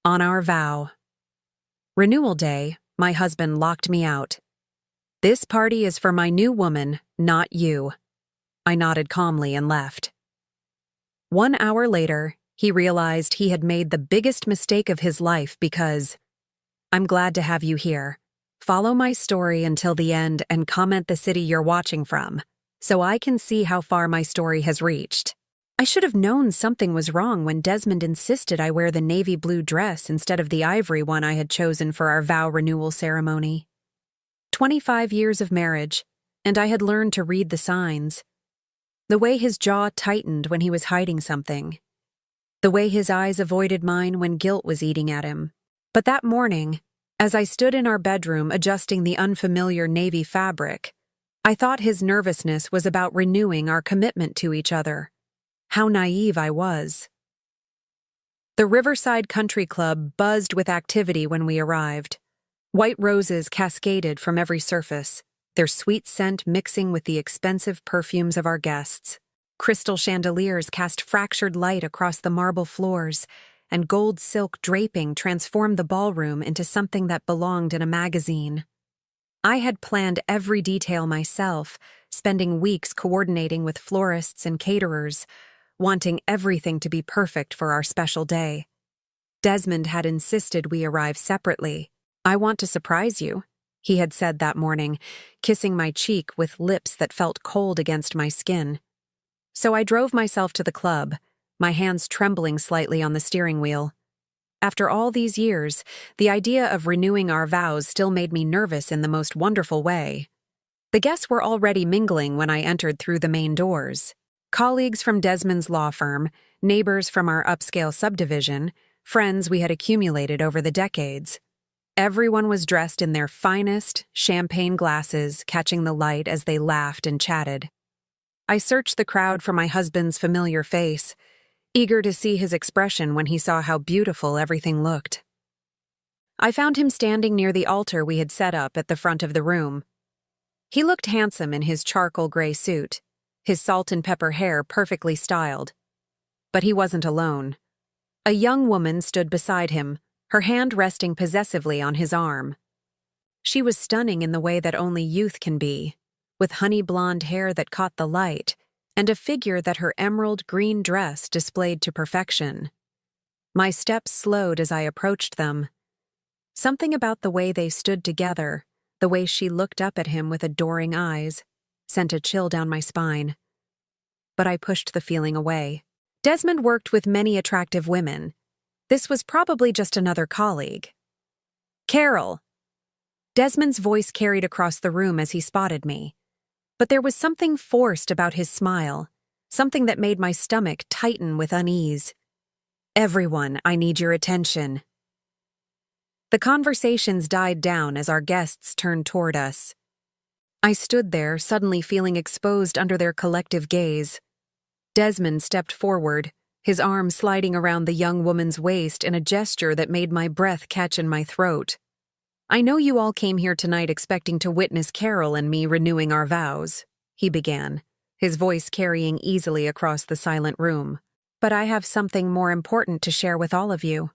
On our vow. Renewal day, my husband locked me out. This party is for my new woman, not you. I nodded calmly and left. 1 hour later, he realized he had made the biggest mistake of his life because I'm glad to have you here. Follow my story until the end and comment the city you're watching from, so I can see how far my story has reached. I should have known something was wrong when Desmond insisted I wear the navy blue dress instead of the ivory one I had chosen for our vow renewal ceremony. 25 years of marriage, and I had learned to read the signs. The way his jaw tightened when he was hiding something. The way his eyes avoided mine when guilt was eating at him. But that morning, as I stood in our bedroom adjusting the unfamiliar navy fabric, I thought his nervousness was about renewing our commitment to each other. How naive I was. The Riverside Country Club buzzed with activity when we arrived. White roses cascaded from every surface, their sweet scent mixing with the expensive perfumes of our guests. Crystal chandeliers cast fractured light across the marble floors, and gold silk draping transformed the ballroom into something that belonged in a magazine. I had planned every detail myself, spending weeks coordinating with florists and caterers, wanting everything to be perfect for our special day. Desmond had insisted we arrive separately. I want to surprise you, he had said that morning, kissing my cheek with lips that felt cold against my skin. So I drove myself to the club, my hands trembling slightly on the steering wheel. After all these years, the idea of renewing our vows still made me nervous in the most wonderful way. The guests were already mingling when I entered through the main doors. Colleagues from Desmond's law firm, neighbors from our upscale subdivision, friends we had accumulated over the decades. Everyone was dressed in their finest, champagne glasses, catching the light as they laughed and chatted. I searched the crowd for my husband's familiar face, eager to see his expression when he saw how beautiful everything looked. I found him standing near the altar we had set up at the front of the room. He looked handsome in his charcoal gray suit, his salt and pepper hair perfectly styled. But he wasn't alone. A young woman stood beside him, her hand resting possessively on his arm. She was stunning in the way that only youth can be, with honey blonde hair that caught the light, and a figure that her emerald green dress displayed to perfection. My steps slowed as I approached them. Something about the way they stood together, the way she looked up at him with adoring eyes, sent a chill down my spine. But I pushed the feeling away. Desmond worked with many attractive women. This was probably just another colleague. Carol! Desmond's voice carried across the room as he spotted me. But there was something forced about his smile, something that made my stomach tighten with unease. Everyone, I need your attention. The conversations died down as our guests turned toward us. I stood there, suddenly feeling exposed under their collective gaze. Desmond stepped forward, his arm sliding around the young woman's waist in a gesture that made my breath catch in my throat. I know you all came here tonight expecting to witness Carol and me renewing our vows, he began, his voice carrying easily across the silent room. But I have something more important to share with all of you.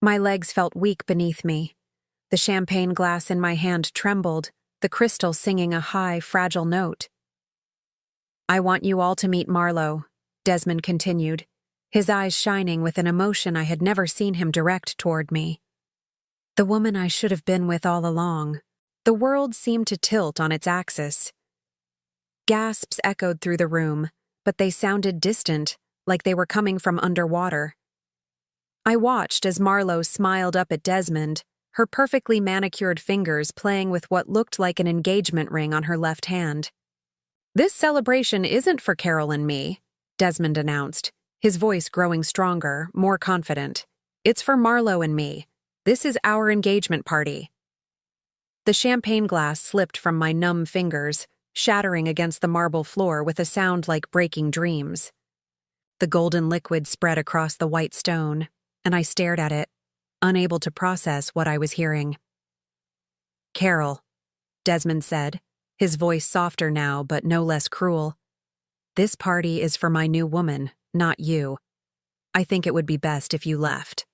My legs felt weak beneath me. The champagne glass in my hand trembled, the crystal singing a high, fragile note. I want you all to meet Marlowe, Desmond continued, his eyes shining with an emotion I had never seen him direct toward me. The woman I should have been with all along. The world seemed to tilt on its axis. Gasps echoed through the room, but they sounded distant, like they were coming from underwater. I watched as Marlowe smiled up at Desmond, her perfectly manicured fingers playing with what looked like an engagement ring on her left hand. This celebration isn't for Carol and me, Desmond announced, his voice growing stronger, more confident. It's for Marlowe and me. This is our engagement party. The champagne glass slipped from my numb fingers, shattering against the marble floor with a sound like breaking dreams. The golden liquid spread across the white stone, and I stared at it, unable to process what I was hearing. Carol, Desmond said, his voice softer now but no less cruel. This party is for my new woman, not you. I think it would be best if you left.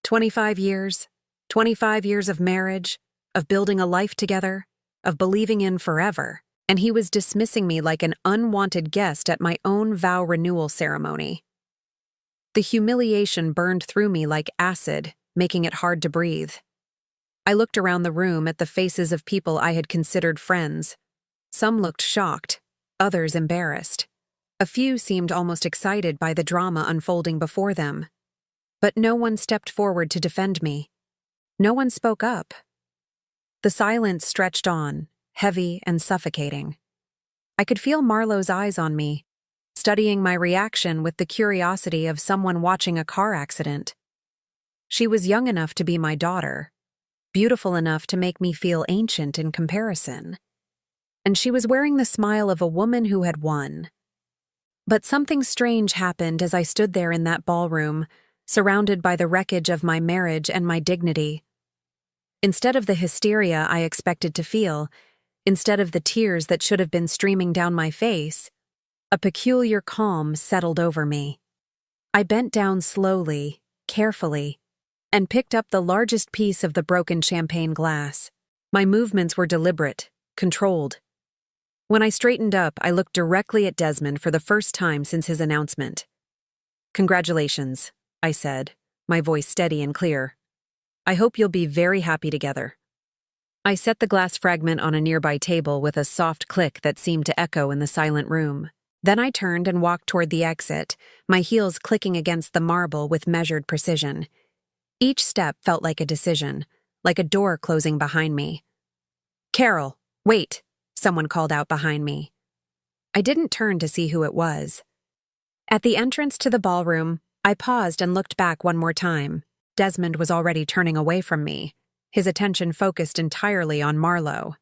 25 years. 25 years of marriage, of building a life together, of believing in forever. And he was dismissing me like an unwanted guest at my own vow renewal ceremony. The humiliation burned through me like acid, making it hard to breathe. I looked around the room at the faces of people I had considered friends. Some looked shocked, others embarrassed. A few seemed almost excited by the drama unfolding before them. But no one stepped forward to defend me. No one spoke up. The silence stretched on, heavy and suffocating. I could feel Marlowe's eyes on me, studying my reaction with the curiosity of someone watching a car accident. She was young enough to be my daughter, beautiful enough to make me feel ancient in comparison. And she was wearing the smile of a woman who had won. But something strange happened as I stood there in that ballroom, surrounded by the wreckage of my marriage and my dignity. Instead of the hysteria I expected to feel, instead of the tears that should have been streaming down my face, a peculiar calm settled over me. I bent down slowly, carefully, and picked up the largest piece of the broken champagne glass. My movements were deliberate, controlled. When I straightened up, I looked directly at Desmond for the first time since his announcement. "Congratulations," I said, my voice steady and clear. "I hope you'll be very happy together." I set the glass fragment on a nearby table with a soft click that seemed to echo in the silent room. Then I turned and walked toward the exit, my heels clicking against the marble with measured precision. Each step felt like a decision, like a door closing behind me. "Carol, wait," someone called out behind me. I didn't turn to see who it was. At the entrance to the ballroom, I paused and looked back one more time. Desmond was already turning away from me, his attention focused entirely on Marlowe.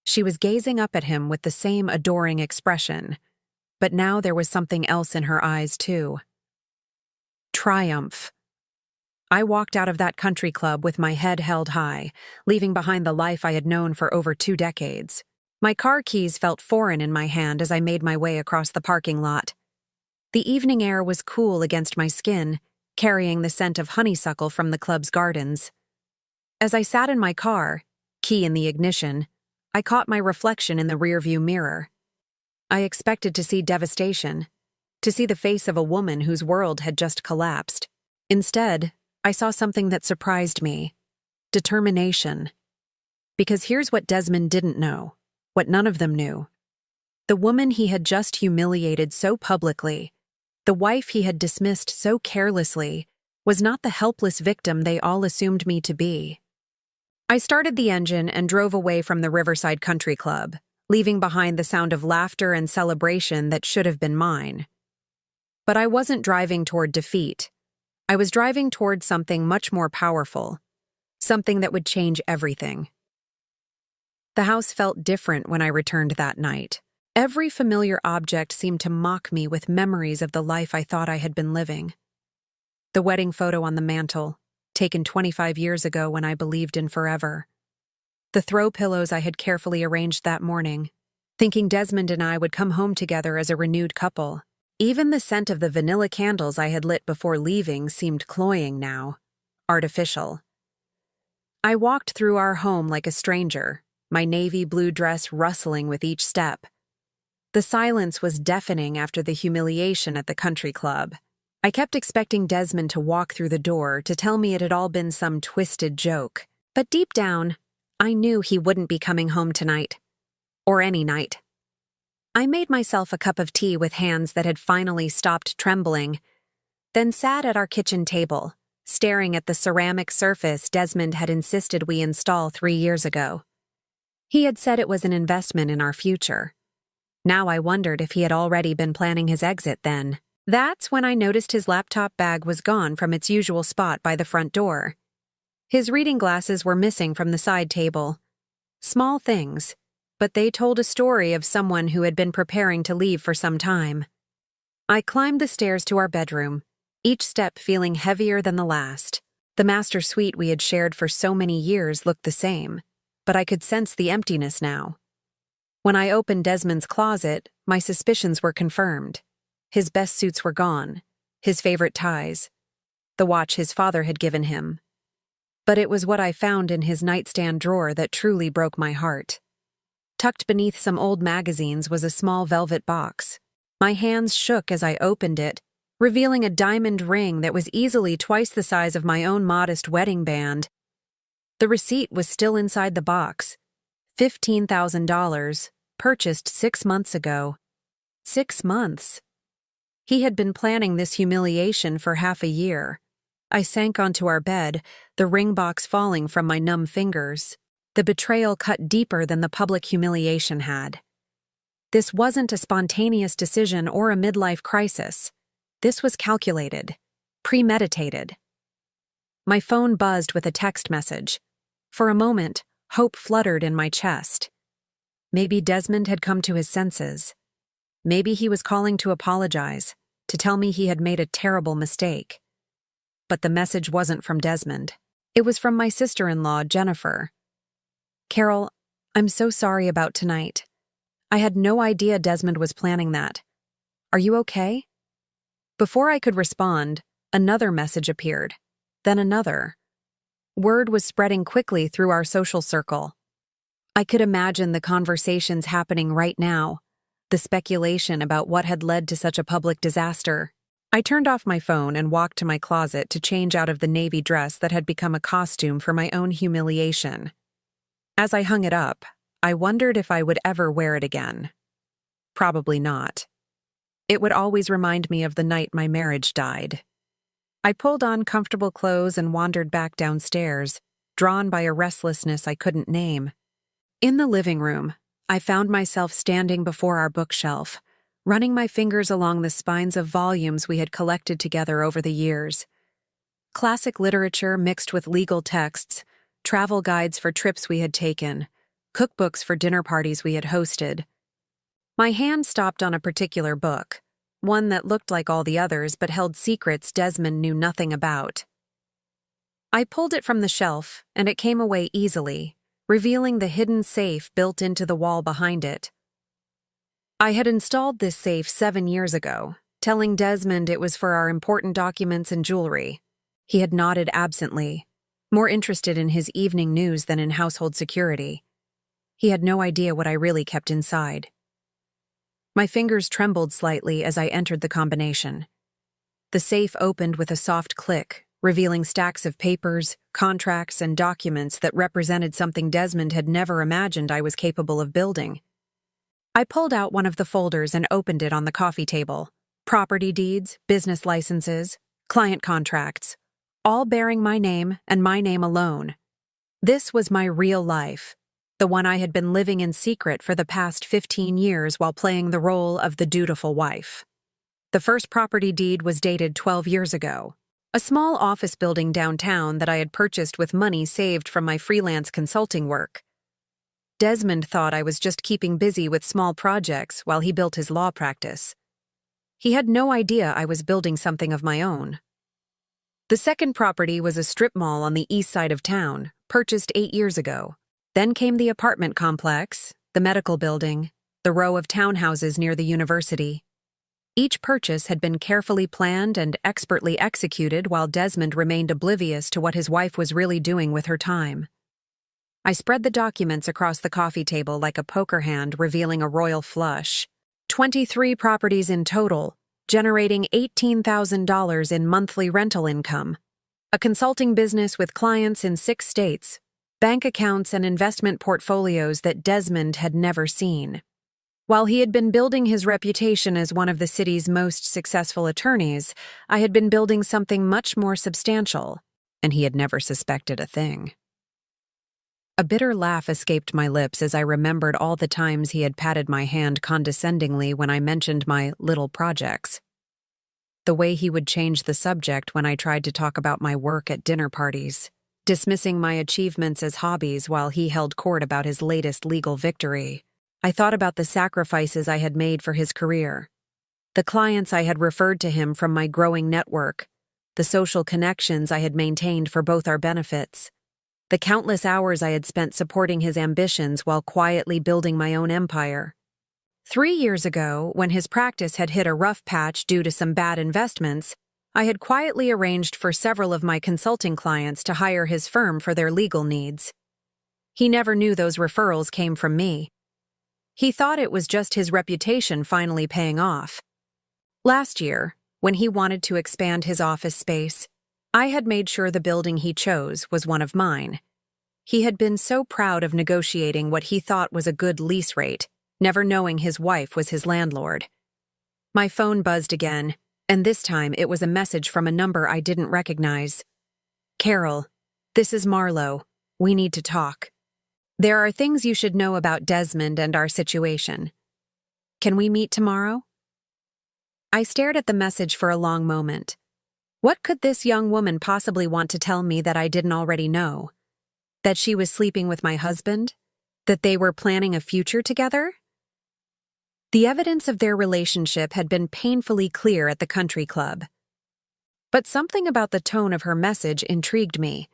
She was gazing up at him with the same adoring expression, but now there was something else in her eyes too. Triumph. I walked out of that country club with my head held high, leaving behind the life I had known for over 2 decades. My car keys felt foreign in my hand as I made my way across the parking lot. The evening air was cool against my skin, carrying the scent of honeysuckle from the club's gardens. As I sat in my car, key in the ignition, I caught my reflection in the rearview mirror. I expected to see devastation, to see the face of a woman whose world had just collapsed. Instead, I saw something that surprised me: determination. Because here's what Desmond didn't know, what none of them knew. The woman he had just humiliated so publicly, the wife he had dismissed so carelessly, was not the helpless victim they all assumed me to be. I started the engine and drove away from the Riverside Country Club, leaving behind the sound of laughter and celebration that should have been mine. But I wasn't driving toward defeat. I was driving toward something much more powerful, something that would change everything. The house felt different when I returned that night. Every familiar object seemed to mock me with memories of the life I thought I had been living. The wedding photo on the mantel, taken 25 years ago when I believed in forever. The throw pillows I had carefully arranged that morning, thinking Desmond and I would come home together as a renewed couple. Even the scent of the vanilla candles I had lit before leaving seemed cloying now, artificial. I walked through our home like a stranger, my navy blue dress rustling with each step. The silence was deafening after the humiliation at the country club. I kept expecting Desmond to walk through the door to tell me it had all been some twisted joke. But deep down, I knew he wouldn't be coming home tonight. Or any night. I made myself a cup of tea with hands that had finally stopped trembling, then sat at our kitchen table, staring at the ceramic surface Desmond had insisted we install 3 years ago. He had said it was an investment in our future. Now I wondered if he had already been planning his exit then. That's when I noticed his laptop bag was gone from its usual spot by the front door. His reading glasses were missing from the side table. Small things, but they told a story of someone who had been preparing to leave for some time. I climbed the stairs to our bedroom, each step feeling heavier than the last. The master suite we had shared for so many years looked the same, but I could sense the emptiness now. When I opened Desmond's closet, my suspicions were confirmed. His best suits were gone, his favorite ties. the watch his father had given him. But it was what I found in his nightstand drawer that truly broke my heart. Tucked beneath some old magazines was a small velvet box. My hands shook as I opened it, revealing a diamond ring that was easily twice the size of my own modest wedding band. The receipt was still inside the box. $15,000, purchased 6 months ago. 6 months. He had been planning this humiliation for half a year. I sank onto our bed, the ring box falling from my numb fingers. The betrayal cut deeper than the public humiliation had. This wasn't a spontaneous decision or a midlife crisis. This was calculated, premeditated. My phone buzzed with a text message. For a moment, hope fluttered in my chest. Maybe Desmond had come to his senses. Maybe he was calling to apologize, to tell me he had made a terrible mistake. But the message wasn't from Desmond. It was from my sister-in-law, Jennifer. "Carol, I'm so sorry about tonight. I had no idea Desmond was planning that. Are you okay?" Before I could respond, another message appeared, then another. Word was spreading quickly through our social circle. I could imagine the conversations happening right now, the speculation about what had led to such a public disaster. I turned off my phone and walked to my closet to change out of the navy dress that had become a costume for my own humiliation. As I hung it up, I wondered if I would ever wear it again. Probably not. It would always remind me of the night my marriage died. I pulled on comfortable clothes and wandered back downstairs, drawn by a restlessness I couldn't name. In the living room, I found myself standing before our bookshelf, running my fingers along the spines of volumes we had collected together over the years. Classic literature mixed with legal texts, travel guides for trips we had taken, cookbooks for dinner parties we had hosted. My hand stopped on a particular book, one that looked like all the others but held secrets Desmond knew nothing about. I pulled it from the shelf, and it came away easily, revealing the hidden safe built into the wall behind it. I had installed this safe 7 years ago, telling Desmond it was for our important documents and jewelry. He had nodded absently, more interested in his evening news than in household security. He had no idea what I really kept inside. My fingers trembled slightly as I entered the combination. The safe opened with a soft click, revealing stacks of papers, contracts, and documents that represented something Desmond had never imagined I was capable of building. I pulled out one of the folders and opened it on the coffee table. Property deeds, business licenses, client contracts, all bearing my name and my name alone. This was my real life, the one I had been living in secret for the past 15 years while playing the role of the dutiful wife. The first property deed was dated 12 years ago, a small office building downtown that I had purchased with money saved from my freelance consulting work. Desmond thought I was just keeping busy with small projects while he built his law practice. He had no idea I was building something of my own. The second property was a strip mall on the east side of town, purchased 8 years ago. Then came the apartment complex, the medical building, the row of townhouses near the university. Each purchase had been carefully planned and expertly executed while Desmond remained oblivious to what his wife was really doing with her time. I spread the documents across the coffee table like a poker hand revealing a royal flush. 23 properties in total, generating $18,000 in monthly rental income. A consulting business with clients in 6 states, bank accounts and investment portfolios that Desmond had never seen. While he had been building his reputation as one of the city's most successful attorneys, I had been building something much more substantial, and he had never suspected a thing. A bitter laugh escaped my lips as I remembered all the times he had patted my hand condescendingly when I mentioned my little projects. The way he would change the subject when I tried to talk about my work at dinner parties, dismissing my achievements as hobbies while he held court about his latest legal victory. I thought about the sacrifices I had made for his career, the clients I had referred to him from my growing network, the social connections I had maintained for both our benefits, the countless hours I had spent supporting his ambitions while quietly building my own empire. 3 years ago, when his practice had hit a rough patch due to some bad investments, I had quietly arranged for several of my consulting clients to hire his firm for their legal needs. He never knew those referrals came from me. He thought it was just his reputation finally paying off. Last year, when he wanted to expand his office space, I had made sure the building he chose was one of mine. He had been so proud of negotiating what he thought was a good lease rate, never knowing his wife was his landlord. My phone buzzed again, and this time it was a message from a number I didn't recognize. "Carol, this is Marlo. We need to talk. There are things you should know about Desmond and our situation. Can we meet tomorrow?" I stared at the message for a long moment. What could this young woman possibly want to tell me that I didn't already know? That she was sleeping with my husband? That they were planning a future together? The evidence of their relationship had been painfully clear at the country club. But something about the tone of her message intrigued me.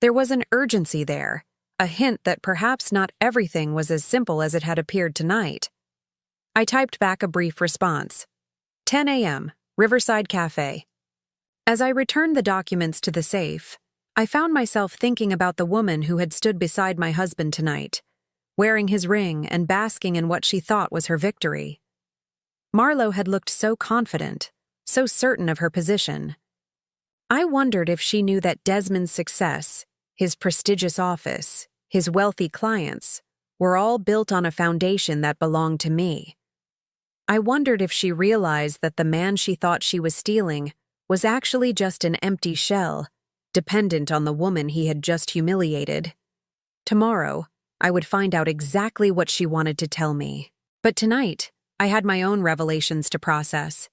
There was an urgency there, a hint that perhaps not everything was as simple as it had appeared tonight. I typed back a brief response. 10 a.m., Riverside Cafe. As I returned the documents to the safe, I found myself thinking about the woman who had stood beside my husband tonight, wearing his ring and basking in what she thought was her victory. Marlo had looked so confident, so certain of her position. I wondered if she knew that Desmond's success, his prestigious office, his wealthy clients, were all built on a foundation that belonged to me. I wondered if she realized that the man she thought she was stealing was actually just an empty shell, dependent on the woman he had just humiliated. Tomorrow, I would find out exactly what she wanted to tell me. But tonight, I had my own revelations to process.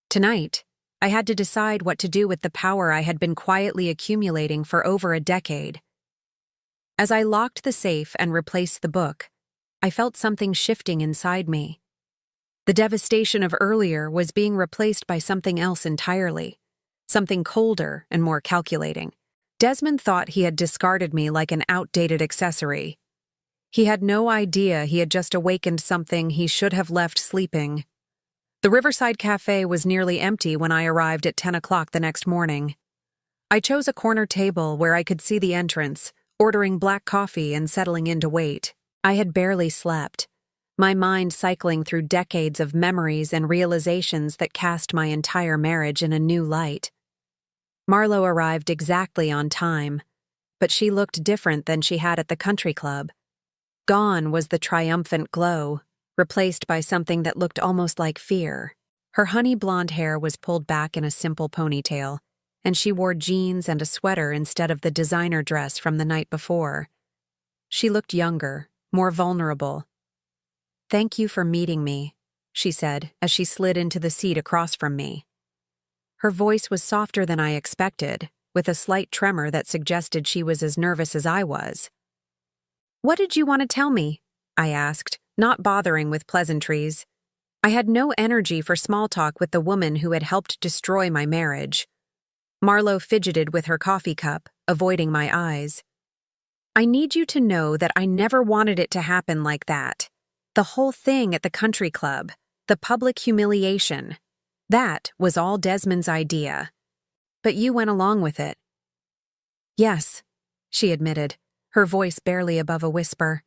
Tonight, I had to decide what to do with the power I had been quietly accumulating for over a decade. As I locked the safe and replaced the book, I felt something shifting inside me. The devastation of earlier was being replaced by something else entirely, something colder and more calculating. Desmond thought he had discarded me like an outdated accessory. He had no idea he had just awakened something he should have left sleeping. The Riverside Cafe was nearly empty when I arrived at 10 o'clock the next morning. I chose a corner table where I could see the entrance, ordering black coffee and settling in to wait. I had barely slept, my mind cycling through decades of memories and realizations that cast my entire marriage in a new light. Marlo arrived exactly on time, but she looked different than she had at the country club. Gone was the triumphant glow, replaced by something that looked almost like fear. Her honey blonde hair was pulled back in a simple ponytail, and she wore jeans and a sweater instead of the designer dress from the night before. She looked younger, more vulnerable. "Thank you for meeting me," she said as she slid into the seat across from me. Her voice was softer than I expected, with a slight tremor that suggested she was as nervous as I was. "What did you want to tell me?" I asked, not bothering with pleasantries. I had no energy for small talk with the woman who had helped destroy my marriage. Marlo fidgeted with her coffee cup, avoiding my eyes. "I need you to know that I never wanted it to happen like that. The whole thing at the country club, the public humiliation, that was all Desmond's idea. But you went along with it." "Yes," she admitted, her voice barely above a whisper.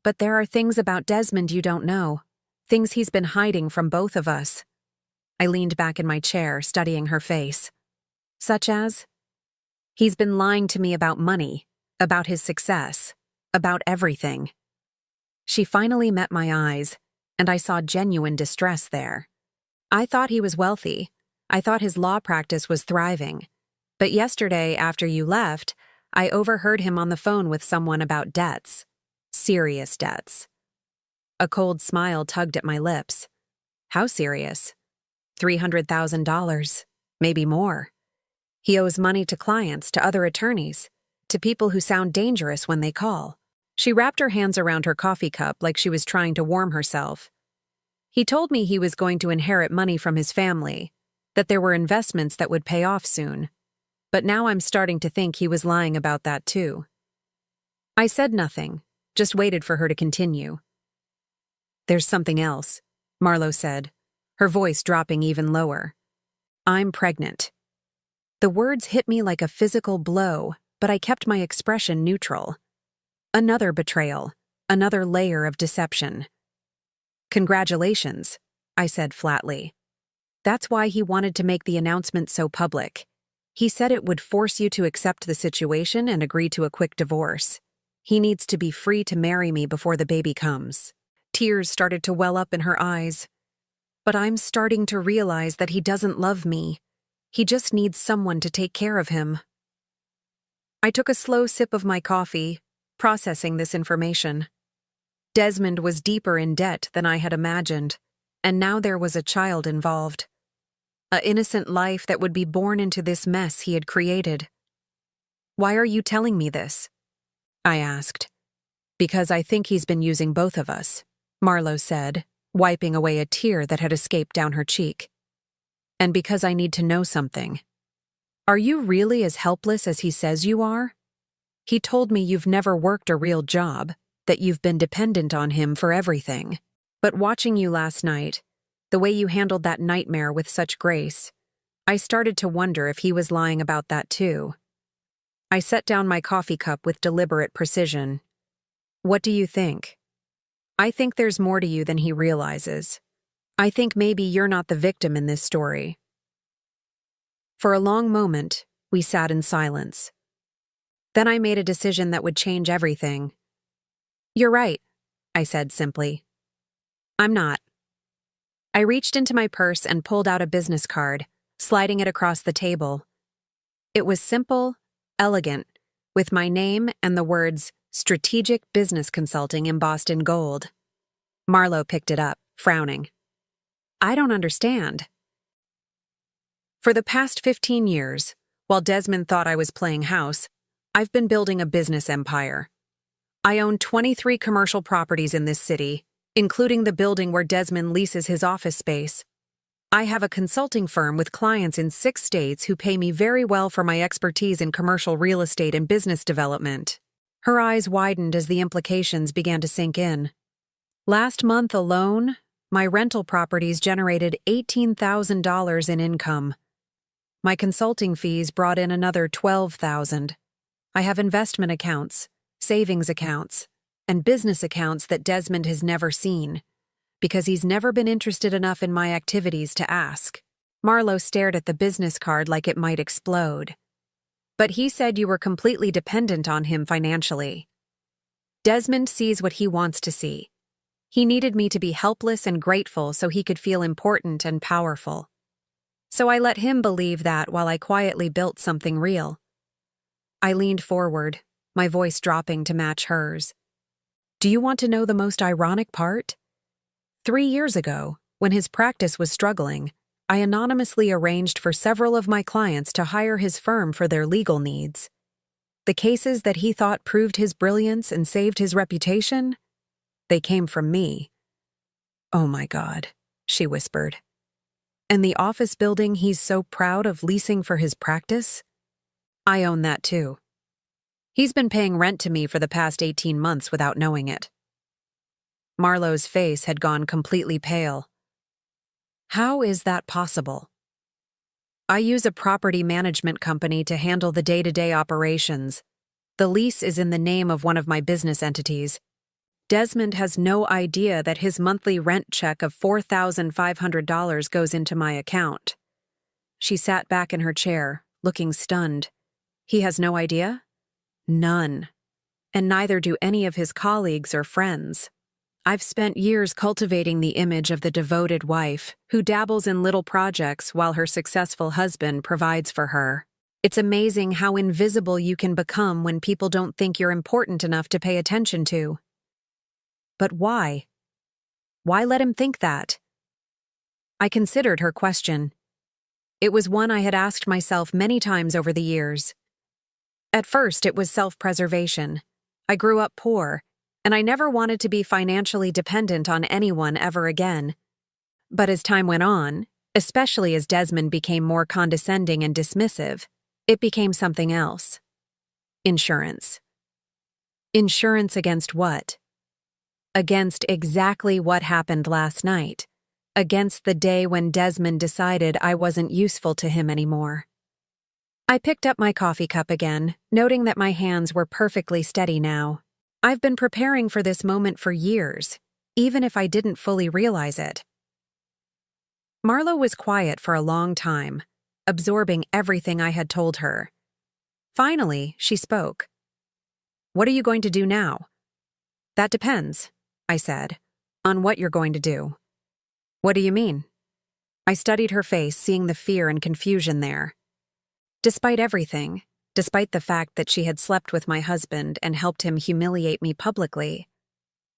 "But there are things about Desmond you don't know, things he's been hiding from both of us." I leaned back in my chair, studying her face. "Such as?" "He's been lying to me about money, about his success, about everything." She finally met my eyes, and I saw genuine distress there. I thought he was wealthy. I thought his law practice was thriving. But yesterday, after you left, I overheard him on the phone with someone about debts. Serious debts. A cold smile tugged at my lips. How serious? $300,000, maybe more. He owes money to clients, to other attorneys, to people who sound dangerous when they call. She wrapped her hands around her coffee cup like she was trying to warm herself. He told me he was going to inherit money from his family, that there were investments that would pay off soon. But now I'm starting to think he was lying about that too. I said nothing, just waited for her to continue. "There's something else," Marlo said, her voice dropping even lower. "I'm pregnant." The words hit me like a physical blow, but I kept my expression neutral. Another betrayal, another layer of deception. "Congratulations," I said flatly. "That's why he wanted to make the announcement so public. He said it would force you to accept the situation and agree to a quick divorce. He needs to be free to marry me before the baby comes." Tears started to well up in her eyes. "But I'm starting to realize that he doesn't love me. He just needs someone to take care of him." I took a slow sip of my coffee, processing this information. Desmond was deeper in debt than I had imagined, and now there was a child involved. An innocent life that would be born into this mess he had created. "Why are you telling me this?" I asked. "Because I think he's been using both of us," Marlo said, wiping away a tear that had escaped down her cheek. "And because I need to know something. Are you really as helpless as he says you are? He told me you've never worked a real job, that you've been dependent on him for everything. But watching you last night, the way you handled that nightmare with such grace, I started to wonder if he was lying about that too." I set down my coffee cup with deliberate precision. "What do you think?" "I think there's more to you than he realizes. I think maybe you're not the victim in this story." For a long moment, we sat in silence. Then I made a decision that would change everything. "You're right," I said simply. "I'm not." I reached into my purse and pulled out a business card, sliding it across the table. It was simple, elegant, with my name and the words "Strategic Business Consulting" embossed in gold. Marlo picked it up, frowning. "I don't understand." For the past 15 years, while Desmond thought I was playing house, I've been building a business empire. I own 23 commercial properties in this city, including the building where Desmond leases his office space. I have a consulting firm with clients in 6 states who pay me very well for my expertise in commercial real estate and business development. Her eyes widened as the implications began to sink in. Last month alone, my rental properties generated $18,000 in income. My consulting fees brought in another $12,000. I have investment accounts, savings accounts, and business accounts that Desmond has never seen, because he's never been interested enough in my activities to ask. Marlo stared at the business card like it might explode. "But he said you were completely dependent on him financially." "Desmond sees what he wants to see. He needed me to be helpless and grateful so he could feel important and powerful. So I let him believe that while I quietly built something real." I leaned forward, my voice dropping to match hers. "Do you want to know the most ironic part? 3 years ago, when his practice was struggling, I anonymously arranged for several of my clients to hire his firm for their legal needs. The cases that he thought proved his brilliance and saved his reputation, they came from me." "Oh my God," she whispered. "And the office building he's so proud of leasing for his practice? I own that too. He's been paying rent to me for the past 18 months without knowing it." Marlo's face had gone completely pale. "How is that possible?" "I use a property management company to handle the day-to-day operations. The lease is in the name of one of my business entities. Desmond has no idea that his monthly rent check of $4,500 goes into my account." She sat back in her chair, looking stunned. "He has no idea?" "None. And neither do any of his colleagues or friends. I've spent years cultivating the image of the devoted wife who dabbles in little projects while her successful husband provides for her. It's amazing how invisible you can become when people don't think you're important enough to pay attention to." "But why? Why let him think that?" I considered her question. It was one I had asked myself many times over the years. At first, it was self-preservation. I grew up poor, and I never wanted to be financially dependent on anyone ever again. But as time went on, especially as Desmond became more condescending and dismissive, it became something else. Insurance. Insurance against what? Against exactly what happened last night. Against the day when Desmond decided I wasn't useful to him anymore. I picked up my coffee cup again, noting that my hands were perfectly steady now. I've been preparing for this moment for years, even if I didn't fully realize it. Marlo was quiet for a long time, absorbing everything I had told her. Finally, she spoke. "What are you going to do now?" "That depends," I said, "on what you're going to do." "What do you mean?" I studied her face, seeing the fear and confusion there. Despite everything, despite the fact that she had slept with my husband and helped him humiliate me publicly,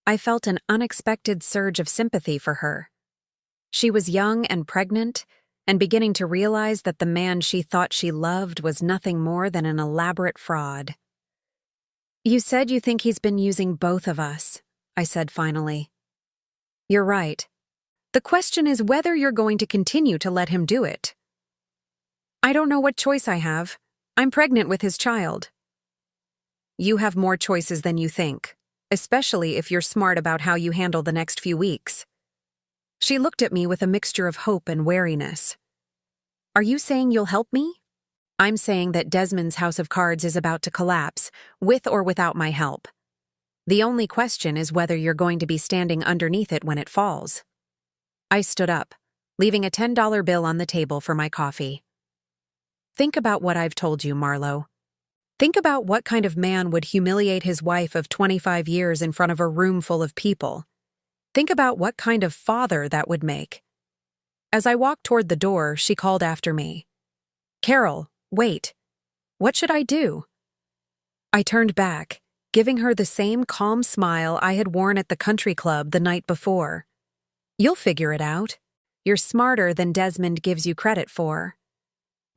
I felt an unexpected surge of sympathy for her. She was young and pregnant, and beginning to realize that the man she thought she loved was nothing more than an elaborate fraud. "You said you think he's been using both of us," I said finally. "You're right. The question is whether you're going to continue to let him do it." "I don't know what choice I have. I'm pregnant with his child." "You have more choices than you think, especially if you're smart about how you handle the next few weeks." She looked at me with a mixture of hope and wariness. "Are you saying you'll help me?" "I'm saying that Desmond's house of cards is about to collapse, with or without my help. The only question is whether you're going to be standing underneath it when it falls." I stood up, leaving a $10 bill on the table for my coffee. "Think about what I've told you, Marlo. Think about what kind of man would humiliate his wife of 25 years in front of a room full of people. Think about what kind of father that would make." As I walked toward the door, she called after me. "Carol, wait. What should I do?" I turned back, giving her the same calm smile I had worn at the country club the night before. "You'll figure it out. You're smarter than Desmond gives you credit for.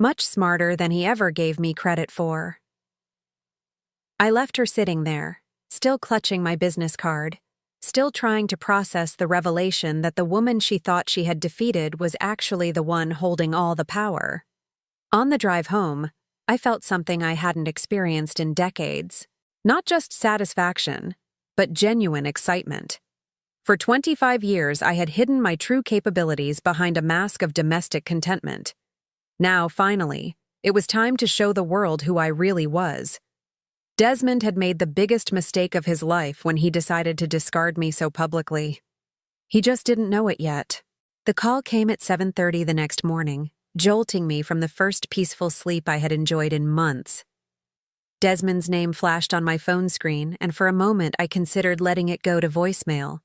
Much smarter than he ever gave me credit for." I left her sitting there, still clutching my business card, still trying to process the revelation that the woman she thought she had defeated was actually the one holding all the power. On the drive home, I felt something I hadn't experienced in decades. Not just satisfaction, but genuine excitement. For 25 years, I had hidden my true capabilities behind a mask of domestic contentment. Now, finally, it was time to show the world who I really was. Desmond had made the biggest mistake of his life when he decided to discard me so publicly. He just didn't know it yet. The call came at 7:30 the next morning, jolting me from the first peaceful sleep I had enjoyed in months. Desmond's name flashed on my phone screen, and for a moment I considered letting it go to voicemail.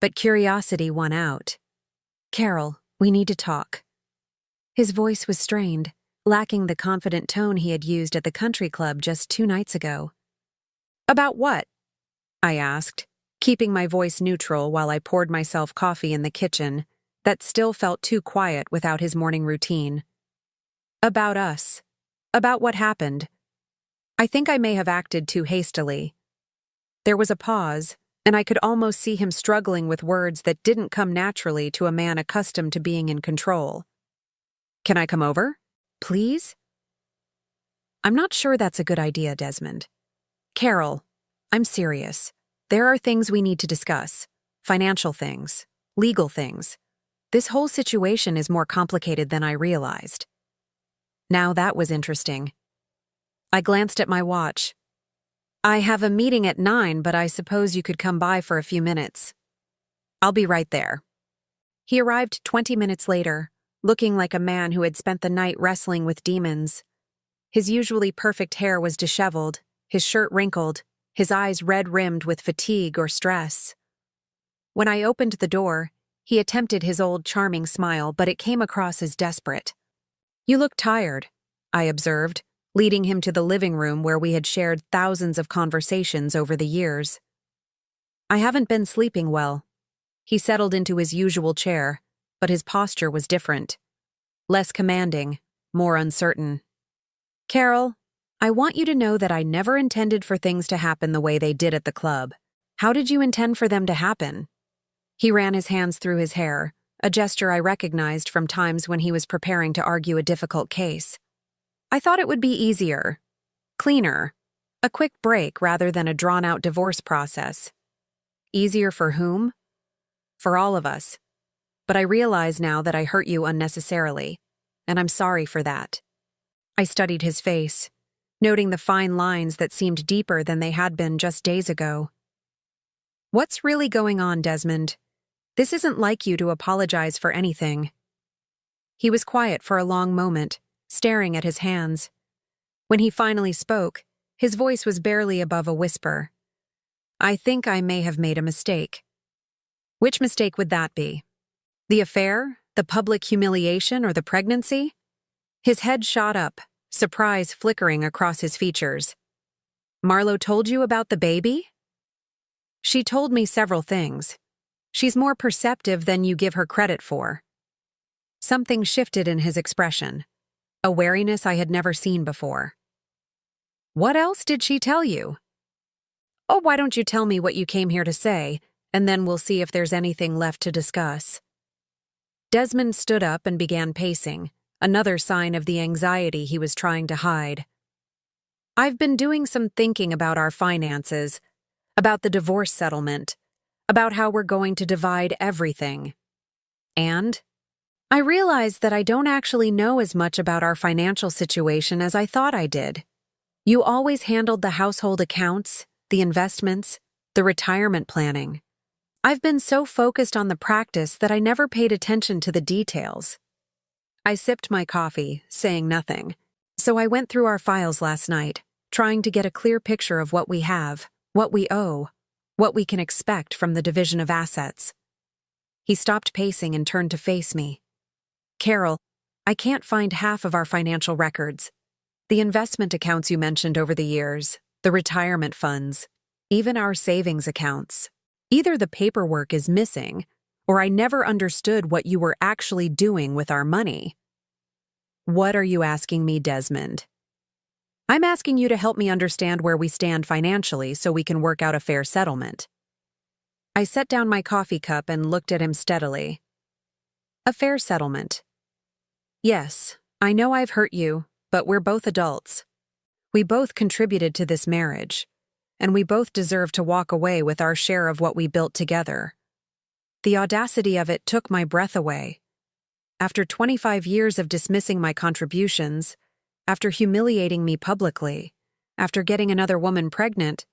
But curiosity won out. "Carol, we need to talk." His voice was strained, lacking the confident tone he had used at the country club just 2 nights ago. "About what?" I asked, keeping my voice neutral while I poured myself coffee in the kitchen that still felt too quiet without his morning routine. "About us. About what happened. I think I may have acted too hastily." There was a pause, and I could almost see him struggling with words that didn't come naturally to a man accustomed to being in control. "Can I come over? Please?" "I'm not sure that's a good idea, Desmond." "Carol, I'm serious. There are things we need to discuss. Financial things. Legal things. This whole situation is more complicated than I realized." Now that was interesting. I glanced at my watch. "I have a meeting at 9, but I suppose you could come by for a few minutes." "I'll be right there." He arrived 20 minutes later, looking like a man who had spent the night wrestling with demons. His usually perfect hair was disheveled, his shirt wrinkled, his eyes red-rimmed with fatigue or stress. When I opened the door, he attempted his old charming smile, but it came across as desperate. "You look tired," I observed, leading him to the living room where we had shared thousands of conversations over the years. "I haven't been sleeping well." He settled into his usual chair, but his posture was different. Less commanding, more uncertain. "Carol, I want you to know that I never intended for things to happen the way they did at the club. How did you intend for them to happen?" He ran his hands through his hair, a gesture I recognized from times when he was preparing to argue a difficult case. "I thought it would be easier, cleaner, a quick break rather than a drawn-out divorce process." "Easier for whom?" "For all of us. But I realize now that I hurt you unnecessarily, and I'm sorry for that." I studied his face, noting the fine lines that seemed deeper than they had been just days ago. What's really going on, Desmond? This isn't like you to apologize for anything. He was quiet for a long moment, staring at his hands. When he finally spoke, his voice was barely above a whisper. I think I may have made a mistake. Which mistake would that be? The affair, the public humiliation, or the pregnancy? His head shot up, surprise flickering across his features. Marlo told you about the baby? She told me several things. She's more perceptive than you give her credit for. Something shifted in his expression, a wariness I had never seen before. What else did she tell you? Oh, why don't you tell me what you came here to say, and then we'll see if there's anything left to discuss. Desmond stood up and began pacing, another sign of the anxiety he was trying to hide. I've been doing some thinking about our finances, about the divorce settlement, about how we're going to divide everything. And I realized that I don't actually know as much about our financial situation as I thought I did. You always handled the household accounts, the investments, the retirement planning. I've been so focused on the practice that I never paid attention to the details. I sipped my coffee, saying nothing. So I went through our files last night, trying to get a clear picture of what we have, what we owe, what we can expect from the division of assets. He stopped pacing and turned to face me. Carol, I can't find half of our financial records. The investment accounts you mentioned over the years, the retirement funds, even our savings accounts. Either the paperwork is missing, or I never understood what you were actually doing with our money. What are you asking me, Desmond? I'm asking you to help me understand where we stand financially so we can work out a fair settlement. I set down my coffee cup and looked at him steadily. A fair settlement. Yes, I know I've hurt you, but we're both adults. We both contributed to this marriage, and we both deserve to walk away with our share of what we built together. The audacity of it took my breath away. After 25 years of dismissing my contributions, after humiliating me publicly, after getting another woman pregnant,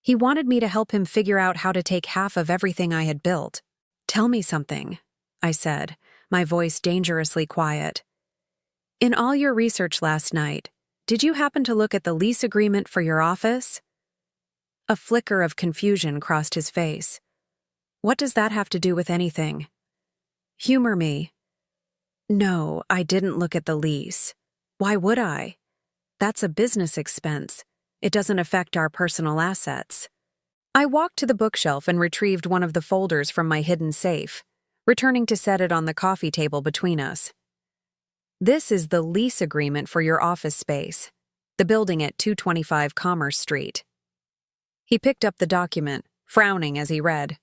he wanted me to help him figure out how to take half of everything I had built. Tell me something, I said, my voice dangerously quiet. In all your research last night, did you happen to look at the lease agreement for your office? A flicker of confusion crossed his face. What does that have to do with anything? Humor me. No, I didn't look at the lease. Why would I? That's a business expense. It doesn't affect our personal assets. I walked to the bookshelf and retrieved one of the folders from my hidden safe, returning to set it on the coffee table between us. This is the lease agreement for your office space, the building at 225 Commerce Street. He picked up the document, frowning as he read.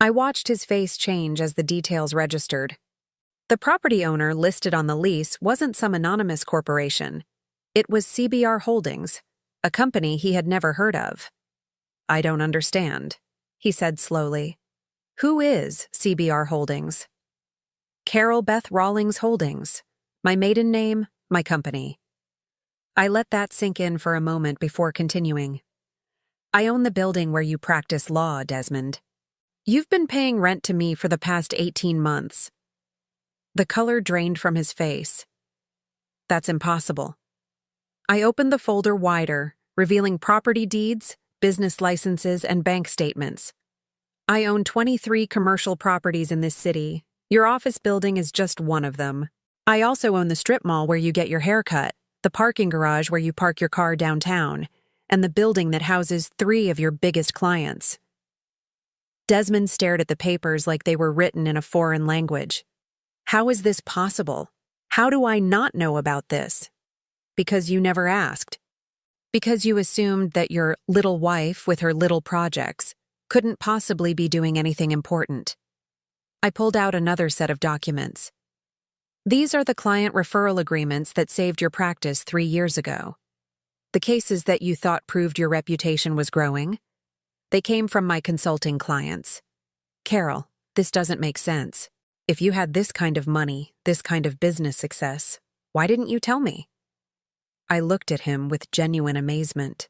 I watched his face change as the details registered. The property owner listed on the lease wasn't some anonymous corporation. It was CBR Holdings, a company he had never heard of. I don't understand, he said slowly. Who is CBR Holdings? Carol Beth Rawlings Holdings. My maiden name, my company. I let that sink in for a moment before continuing. I own the building where you practice law, Desmond. You've been paying rent to me for the past 18 months. The color drained from his face. That's impossible. I opened the folder wider, revealing property deeds, business licenses, and bank statements. I own 23 commercial properties in this city. Your office building is just one of them. I also own the strip mall where you get your hair cut, the parking garage where you park your car downtown, and the building that houses 3 of your biggest clients. Desmond stared at the papers like they were written in a foreign language. How is this possible? How do I not know about this? Because you never asked. Because you assumed that your little wife with her little projects couldn't possibly be doing anything important. I pulled out another set of documents. These are the client referral agreements that saved your practice 3 years ago. The cases that you thought proved your reputation was growing. They came from my consulting clients. Carol, this doesn't make sense. If you had this kind of money, this kind of business success, why didn't you tell me? I looked at him with genuine amazement.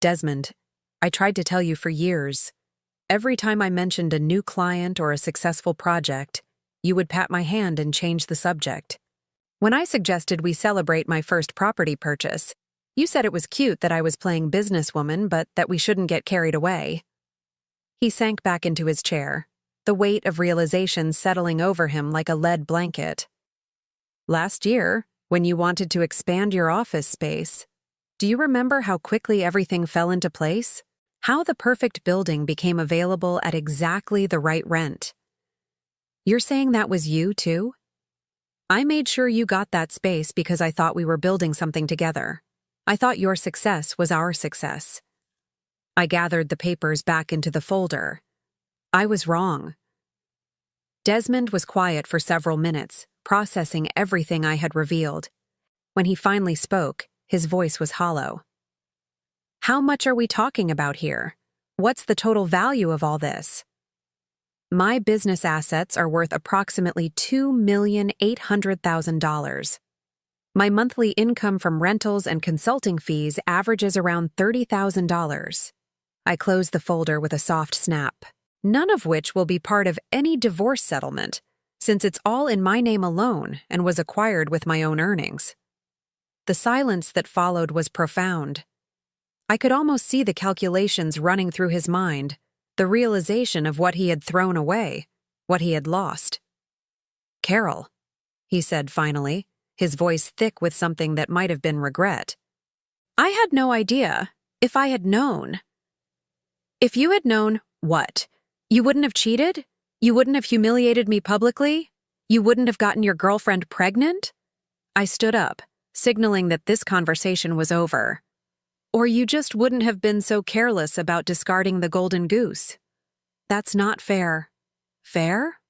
Desmond, I tried to tell you for years. Every time I mentioned a new client or a successful project, you would pat my hand and change the subject. When I suggested we celebrate my first property purchase, you said it was cute that I was playing businesswoman, but that we shouldn't get carried away. He sank back into his chair, the weight of realization settling over him like a lead blanket. Last year, when you wanted to expand your office space, do you remember how quickly everything fell into place? How the perfect building became available at exactly the right rent? You're saying that was you, too? I made sure you got that space because I thought we were building something together. I thought your success was our success. I gathered the papers back into the folder. I was wrong. Desmond was quiet for several minutes, processing everything I had revealed. When he finally spoke, his voice was hollow. How much are we talking about here? What's the total value of all this? My business assets are worth approximately $2,800,000. My monthly income from rentals and consulting fees averages around $30,000. I closed the folder with a soft snap, none of which will be part of any divorce settlement, since it's all in my name alone and was acquired with my own earnings. The silence that followed was profound. I could almost see the calculations running through his mind, the realization of what he had thrown away, what he had lost. "Carol," he said finally, his voice thick with something that might have been regret. "I had no idea. If I had known." "If you had known, what? You wouldn't have cheated? You wouldn't have humiliated me publicly? You wouldn't have gotten your girlfriend pregnant?" I stood up, signaling that this conversation was over. "Or you just wouldn't have been so careless about discarding the golden goose. That's not fair." "Fair?"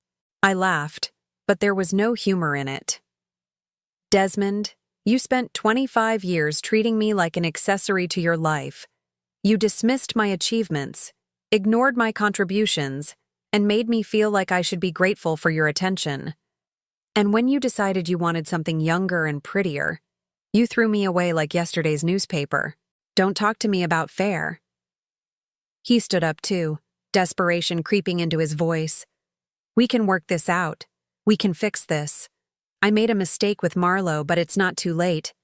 I laughed, but there was no humor in it. "Desmond, you spent 25 years treating me like an accessory to your life. You dismissed my achievements, ignored my contributions, and made me feel like I should be grateful for your attention. And when you decided you wanted something younger and prettier, you threw me away like yesterday's newspaper. Don't talk to me about fair." He stood up too, desperation creeping into his voice. "We can work this out. We can fix this. I made a mistake with Marlo, but it's not too late.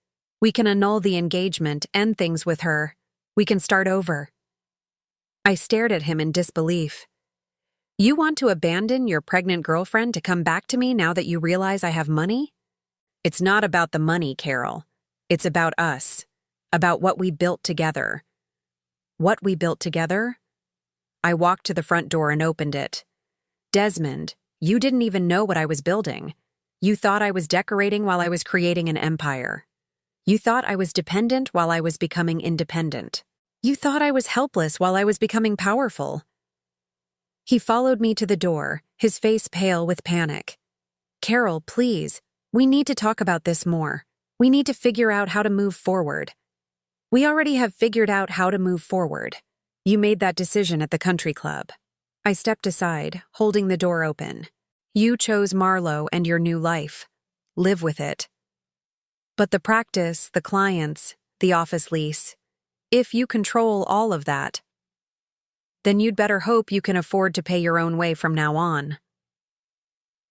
We can annul the engagement, end things with her. We can start over." I stared at him in disbelief. "You want to abandon your pregnant girlfriend to come back to me now that you realize I have money?" "It's not about the money, Carol. It's about us. About what we built together." "What we built together?" I walked to the front door and opened it. "Desmond, you didn't even know what I was building. You thought I was decorating while I was creating an empire. You thought I was dependent while I was becoming independent. You thought I was helpless while I was becoming powerful." He followed me to the door, his face pale with panic. "Carol, please, we need to talk about this more. We need to figure out how to move forward." "We already have figured out how to move forward. You made that decision at the country club." I stepped aside, holding the door open. "You chose Marlo and your new life. Live with it. But the practice, the clients, the office lease, if you control all of that, then you'd better hope you can afford to pay your own way from now on."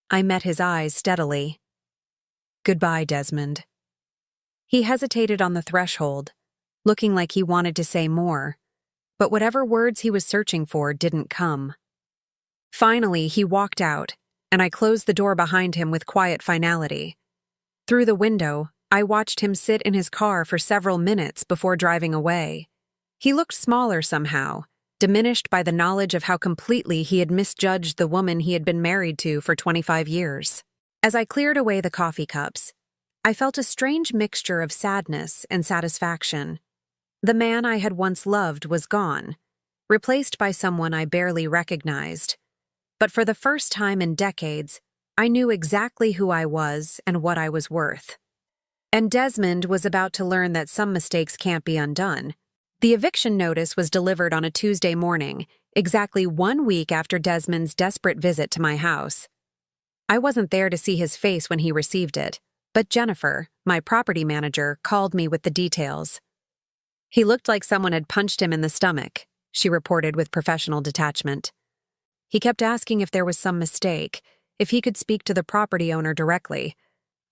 I met his eyes steadily. "Goodbye, Desmond." He hesitated on the threshold, looking like he wanted to say more, but whatever words he was searching for didn't come. Finally, he walked out, and I closed the door behind him with quiet finality. Through the window, I watched him sit in his car for several minutes before driving away. He looked smaller somehow, diminished by the knowledge of how completely he had misjudged the woman he had been married to for 25 years. As I cleared away the coffee cups, I felt a strange mixture of sadness and satisfaction. The man I had once loved was gone, replaced by someone I barely recognized. But for the first time in decades, I knew exactly who I was and what I was worth. And Desmond was about to learn that some mistakes can't be undone. The eviction notice was delivered on a Tuesday morning, exactly 1 week after Desmond's desperate visit to my house. I wasn't there to see his face when he received it, but Jennifer, my property manager, called me with the details. He looked like someone had punched him in the stomach, she reported with professional detachment. He kept asking if there was some mistake, if he could speak to the property owner directly.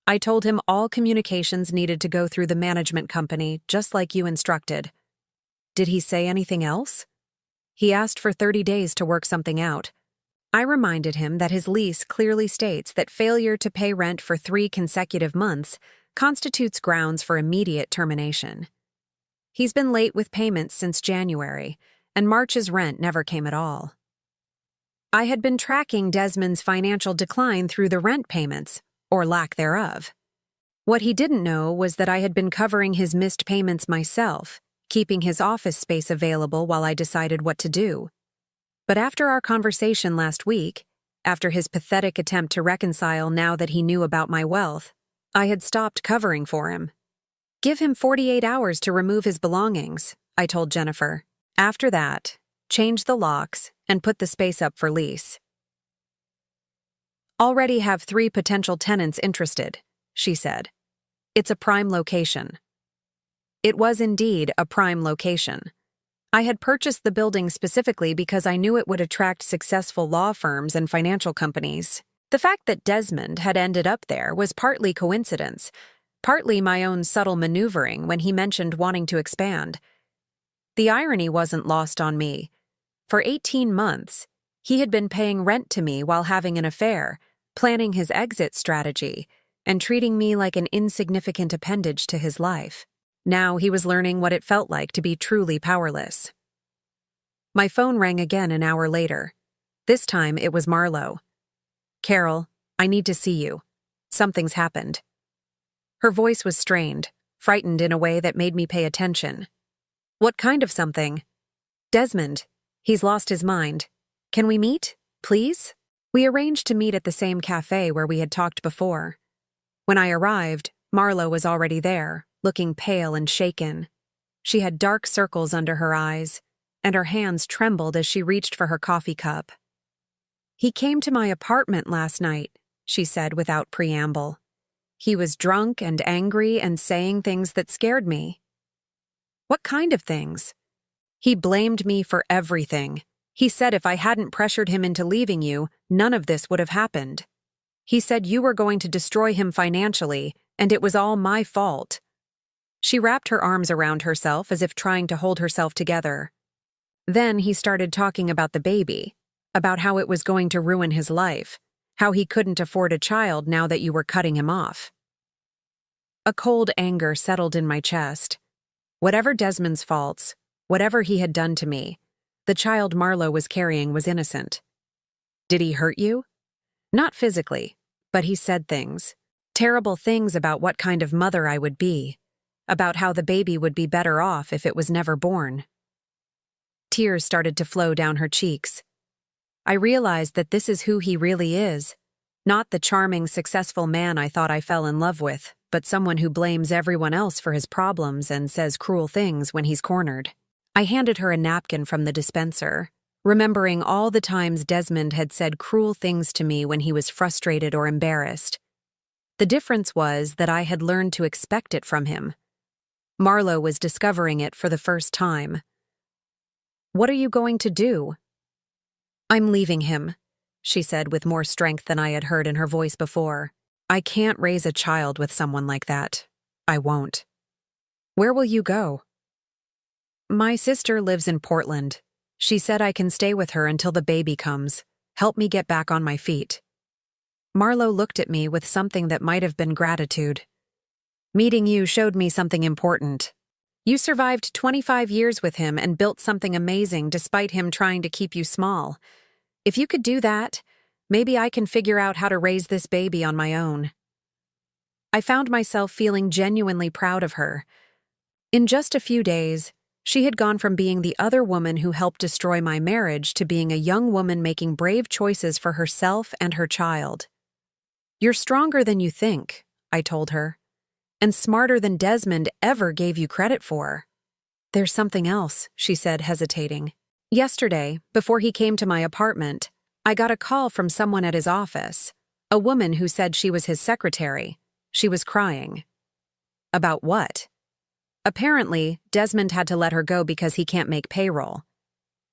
I told him all communications needed to go through the management company, just like you instructed. Did he say anything else? He asked for 30 days to work something out. I reminded him that his lease clearly states that failure to pay rent for 3 consecutive months constitutes grounds for immediate termination. He's been late with payments since January, and March's rent never came at all. I had been tracking Desmond's financial decline through the rent payments, or lack thereof. What he didn't know was that I had been covering his missed payments myself, keeping his office space available while I decided what to do. But after our conversation last week, after his pathetic attempt to reconcile now that he knew about my wealth, I had stopped covering for him. Give him 48 hours to remove his belongings, I told Jennifer. After that, change the locks and put the space up for lease. Already have 3 potential tenants interested, she said. It's a prime location. It was indeed a prime location. I had purchased the building specifically because I knew it would attract successful law firms and financial companies. The fact that Desmond had ended up there was partly coincidence, partly my own subtle maneuvering when he mentioned wanting to expand. The irony wasn't lost on me. For 18 months, he had been paying rent to me while having an affair, planning his exit strategy, and treating me like an insignificant appendage to his life. Now he was learning what it felt like to be truly powerless. My phone rang again an hour later. This time it was Marlo. "Carol, I need to see you. Something's happened." Her voice was strained, frightened in a way that made me pay attention. "What kind of something?" "Desmond. He's lost his mind. Can we meet, please?" We arranged to meet at the same cafe where we had talked before. When I arrived, Marlo was already there, looking pale and shaken. She had dark circles under her eyes, and her hands trembled as she reached for her coffee cup. "He came to my apartment last night," she said without preamble. "He was drunk and angry and saying things that scared me." "What kind of things?" "He blamed me for everything. He said if I hadn't pressured him into leaving you, none of this would have happened. He said you were going to destroy him financially, and it was all my fault." She wrapped her arms around herself as if trying to hold herself together. Then he started talking about the baby, about how it was going to ruin his life, how he couldn't afford a child now that you were cutting him off. A cold anger settled in my chest. Whatever Desmond's faults, whatever he had done to me, the child Marlo was carrying was innocent. Did he hurt you? Not physically, but he said things. Terrible things about what kind of mother I would be, about how the baby would be better off if it was never born. Tears started to flow down her cheeks. I realized that this is who he really is, not the charming, successful man I thought I fell in love with, but someone who blames everyone else for his problems and says cruel things when he's cornered. I handed her a napkin from the dispenser, remembering all the times Desmond had said cruel things to me when he was frustrated or embarrassed. The difference was that I had learned to expect it from him. Marlo was discovering it for the first time. "What are you going to do?" "I'm leaving him," she said with more strength than I had heard in her voice before. "I can't raise a child with someone like that. I won't." "Where will you go?" "My sister lives in Portland. She said I can stay with her until the baby comes, help me get back on my feet." Marlo looked at me with something that might have been gratitude. "Meeting you showed me something important. You survived 25 years with him and built something amazing despite him trying to keep you small. If you could do that, maybe I can figure out how to raise this baby on my own." I found myself feeling genuinely proud of her. In just a few days, she had gone from being the other woman who helped destroy my marriage to being a young woman making brave choices for herself and her child. "You're stronger than you think," I told her, "and smarter than Desmond ever gave you credit for." "There's something else," she said, hesitating. "Yesterday, before he came to my apartment, I got a call from someone at his office, a woman who said she was his secretary. She was crying. About what? Apparently, Desmond had to let her go because he can't make payroll.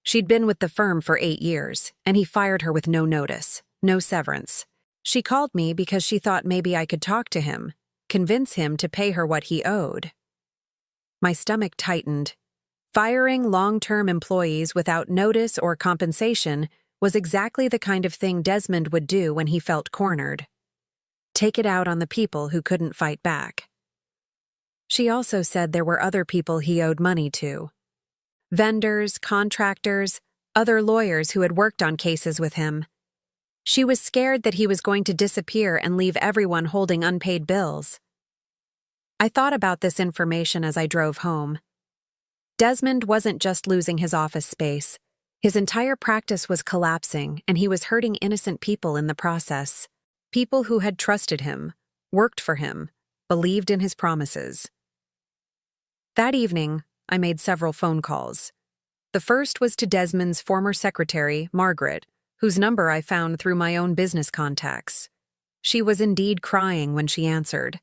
She'd been with the firm for 8 years, and he fired her with no notice, no severance. She called me because she thought maybe I could talk to him, convince him to pay her what he owed. My stomach tightened. Firing long-term employees without notice or compensation was exactly the kind of thing Desmond would do when he felt cornered. Take it out on the people who couldn't fight back. She also said there were other people he owed money to. Vendors, contractors, other lawyers who had worked on cases with him. She was scared that he was going to disappear and leave everyone holding unpaid bills. I thought about this information as I drove home. Desmond wasn't just losing his office space. His entire practice was collapsing, and he was hurting innocent people in the process. People who had trusted him, worked for him, believed in his promises. That evening, I made several phone calls. The first was to Desmond's former secretary, Margaret, whose number I found through my own business contacts. She was indeed crying when she answered.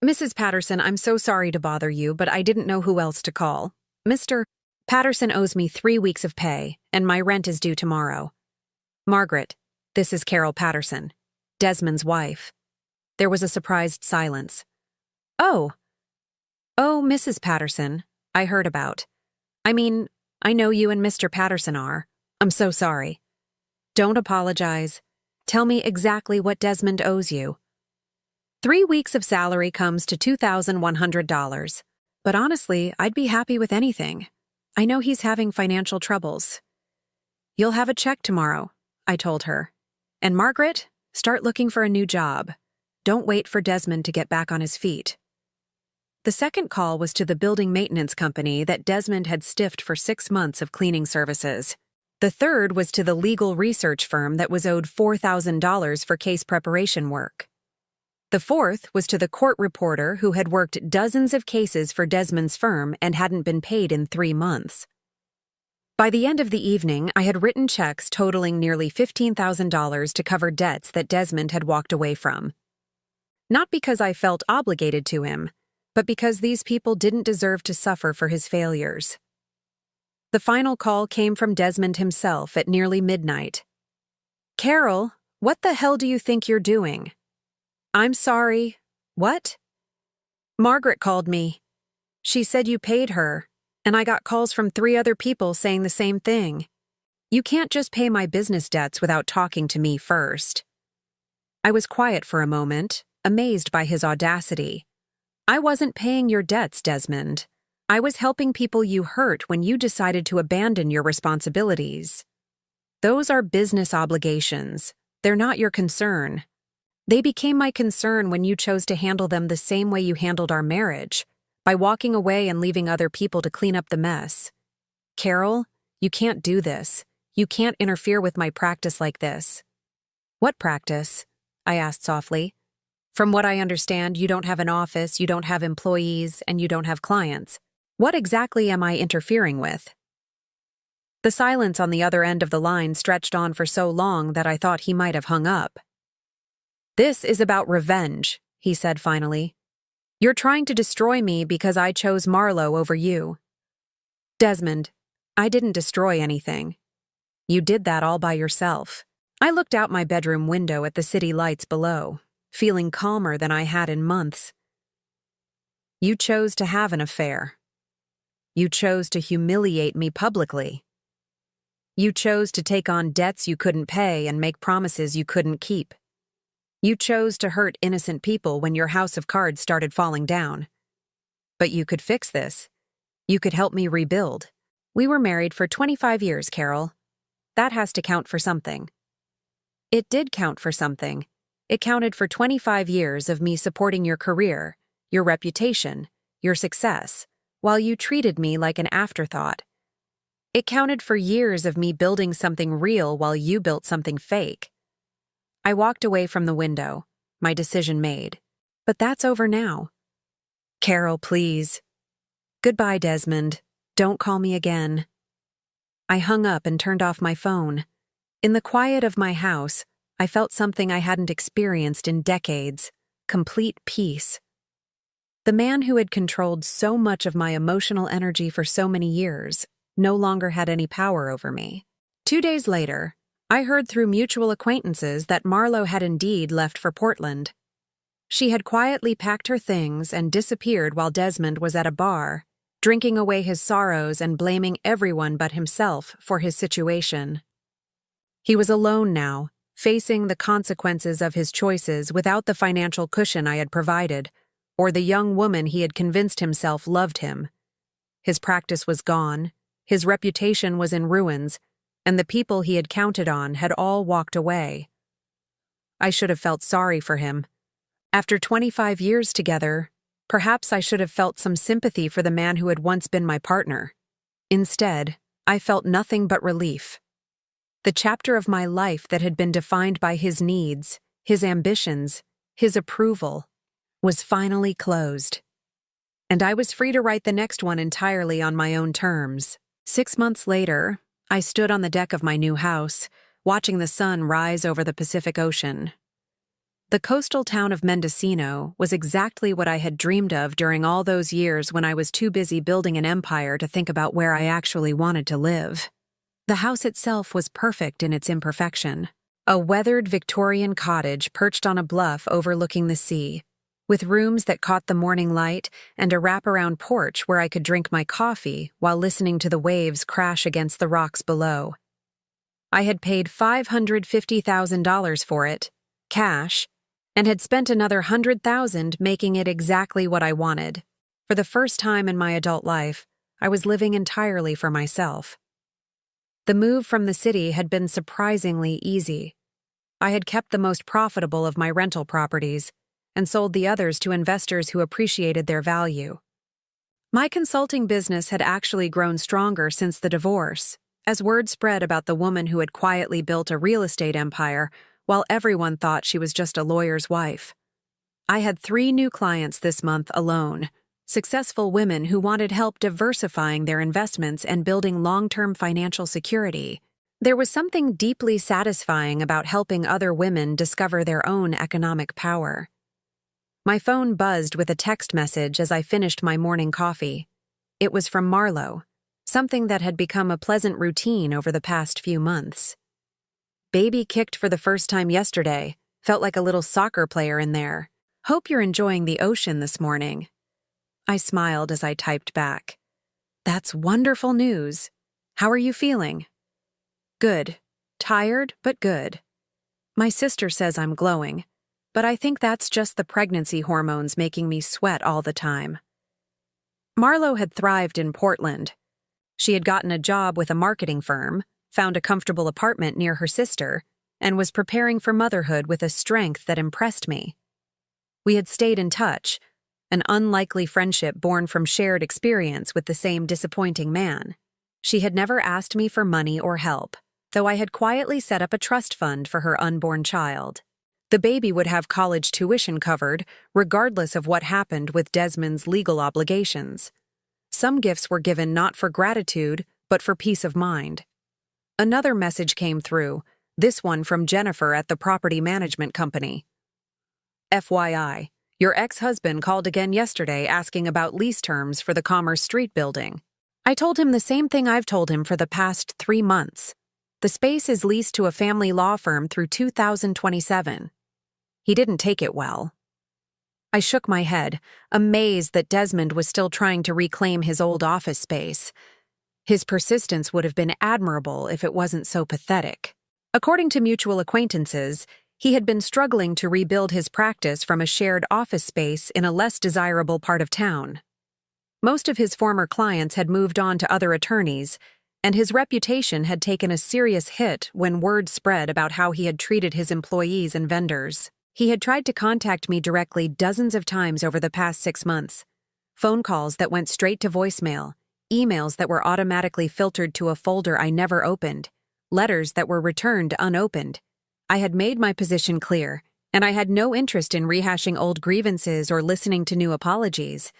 "Mrs. Patterson, I'm so sorry to bother you, but I didn't know who else to call. Mr. Patterson owes me 3 weeks of pay, and my rent is due tomorrow. Margaret, this is Carol Patterson, Desmond's wife." There was a surprised silence. Oh, Mrs. Patterson, I heard about. I mean, I know you and Mr. Patterson are. I'm so sorry. Don't apologize. Tell me exactly what Desmond owes you. 3 weeks of salary comes to $2,100. But honestly, I'd be happy with anything. I know he's having financial troubles. You'll have a check tomorrow, I told her. And Margaret, start looking for a new job. Don't wait for Desmond to get back on his feet. The second call was to the building maintenance company that Desmond had stiffed for 6 months of cleaning services. The third was to the legal research firm that was owed $4,000 for case preparation work. The fourth was to the court reporter who had worked dozens of cases for Desmond's firm and hadn't been paid in 3 months. By the end of the evening, I had written checks totaling nearly $15,000 to cover debts that Desmond had walked away from. Not because I felt obligated to him, but because these people didn't deserve to suffer for his failures. The final call came from Desmond himself at nearly midnight. "Carol, what the hell do you think you're doing?" "I'm sorry. What?" "Margaret called me. She said you paid her, and I got calls from 3 other people saying the same thing. You can't just pay my business debts without talking to me first." I was quiet for a moment, amazed by his audacity. I wasn't paying your debts, Desmond. I was helping people you hurt when you decided to abandon your responsibilities. Those are business obligations. They're not your concern. They became my concern when you chose to handle them the same way you handled our marriage, by walking away and leaving other people to clean up the mess. Carol, you can't do this. You can't interfere with my practice like this. "What practice?" I asked softly. "From what I understand, you don't have an office, you don't have employees, and you don't have clients. What exactly am I interfering with?" The silence on the other end of the line stretched on for so long that I thought he might have hung up. "This is about revenge," he said finally. "You're trying to destroy me because I chose Marlowe over you." "Desmond, I didn't destroy anything. You did that all by yourself." I looked out my bedroom window at the city lights below, feeling calmer than I had in months. "You chose to have an affair. You chose to humiliate me publicly. You chose to take on debts you couldn't pay and make promises you couldn't keep. You chose to hurt innocent people when your house of cards started falling down. But you could fix this. You could help me rebuild. We were married for 25 years, Carol. That has to count for something." It did count for something. It counted for 25 years of me supporting your career, your reputation, your success, while you treated me like an afterthought. It counted for years of me building something real while you built something fake. I walked away from the window, my decision made. But that's over now. "Carol, please." "Goodbye, Desmond. Don't call me again." I hung up and turned off my phone. In the quiet of my house, I felt something I hadn't experienced in decades: complete peace. The man who had controlled so much of my emotional energy for so many years no longer had any power over me. 2 days later, I heard through mutual acquaintances that Marlo had indeed left for Portland. She had quietly packed her things and disappeared while Desmond was at a bar, drinking away his sorrows and blaming everyone but himself for his situation. He was alone now, facing the consequences of his choices without the financial cushion I had provided, or the young woman he had convinced himself loved him. His practice was gone, his reputation was in ruins, and the people he had counted on had all walked away. I should have felt sorry for him. After 25 years together, perhaps I should have felt some sympathy for the man who had once been my partner. Instead, I felt nothing but relief. The chapter of my life that had been defined by his needs, his ambitions, his approval, was finally closed. And I was free to write the next one entirely on my own terms. 6 months later, I stood on the deck of my new house, watching the sun rise over the Pacific Ocean. The coastal town of Mendocino was exactly what I had dreamed of during all those years when I was too busy building an empire to think about where I actually wanted to live. The house itself was perfect in its imperfection. A weathered Victorian cottage perched on a bluff overlooking the sea, with rooms that caught the morning light and a wraparound porch where I could drink my coffee while listening to the waves crash against the rocks below. I had paid $550,000 for it, cash, and had spent another $100,000 making it exactly what I wanted. For the first time in my adult life, I was living entirely for myself. The move from the city had been surprisingly easy. I had kept the most profitable of my rental properties and sold the others to investors who appreciated their value. My consulting business had actually grown stronger since the divorce, as word spread about the woman who had quietly built a real estate empire while everyone thought she was just a lawyer's wife. I had 3 new clients this month alone, successful women who wanted help diversifying their investments and building long-term financial security. There was something deeply satisfying about helping other women discover their own economic power. My phone buzzed with a text message as I finished my morning coffee. It was from Marlo, something that had become a pleasant routine over the past few months. Baby kicked for the first time yesterday, felt like a little soccer player in there. Hope you're enjoying the ocean this morning. I smiled as I typed back. That's wonderful news. How are you feeling? Good. Tired, but good. My sister says I'm glowing, but I think that's just the pregnancy hormones making me sweat all the time. Marlo had thrived in Portland. She had gotten a job with a marketing firm, found a comfortable apartment near her sister, and was preparing for motherhood with a strength that impressed me. We had stayed in touch, an unlikely friendship born from shared experience with the same disappointing man. She had never asked me for money or help, though I had quietly set up a trust fund for her unborn child. The baby would have college tuition covered, regardless of what happened with Desmond's legal obligations. Some gifts were given not for gratitude, but for peace of mind. Another message came through, this one from Jennifer at the property management company. FYI, your ex-husband called again yesterday asking about lease terms for the Commerce Street building. I told him the same thing I've told him for the past 3 months. The space is leased to a family law firm through 2027. He didn't take it well. I shook my head, amazed that Desmond was still trying to reclaim his old office space. His persistence would have been admirable if it wasn't so pathetic. According to mutual acquaintances, he had been struggling to rebuild his practice from a shared office space in a less desirable part of town. Most of his former clients had moved on to other attorneys, and his reputation had taken a serious hit when word spread about how he had treated his employees and vendors. He had tried to contact me directly dozens of times over the past 6 months. Phone calls that went straight to voicemail, emails that were automatically filtered to a folder I never opened, letters that were returned unopened. I had made my position clear, and I had no interest in rehashing old grievances or listening to new apologies.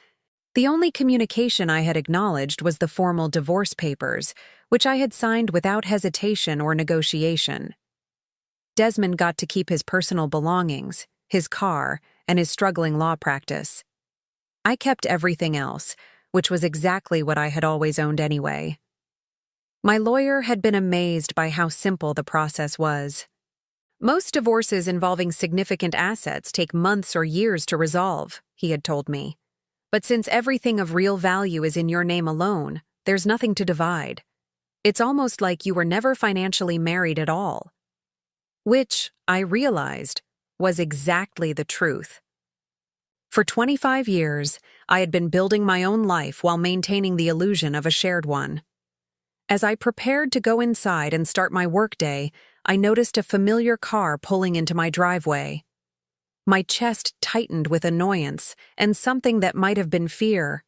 The only communication I had acknowledged was the formal divorce papers, which I had signed without hesitation or negotiation. Desmond got to keep his personal belongings, his car, and his struggling law practice. I kept everything else, which was exactly what I had always owned anyway. My lawyer had been amazed by how simple the process was. Most divorces involving significant assets take months or years to resolve, he had told me. But since everything of real value is in your name alone, there's nothing to divide. It's almost like you were never financially married at all. Which, I realized, was exactly the truth. For 25 years, I had been building my own life while maintaining the illusion of a shared one. As I prepared to go inside and start my workday, I noticed a familiar car pulling into my driveway. My chest tightened with annoyance and something that might have been fear.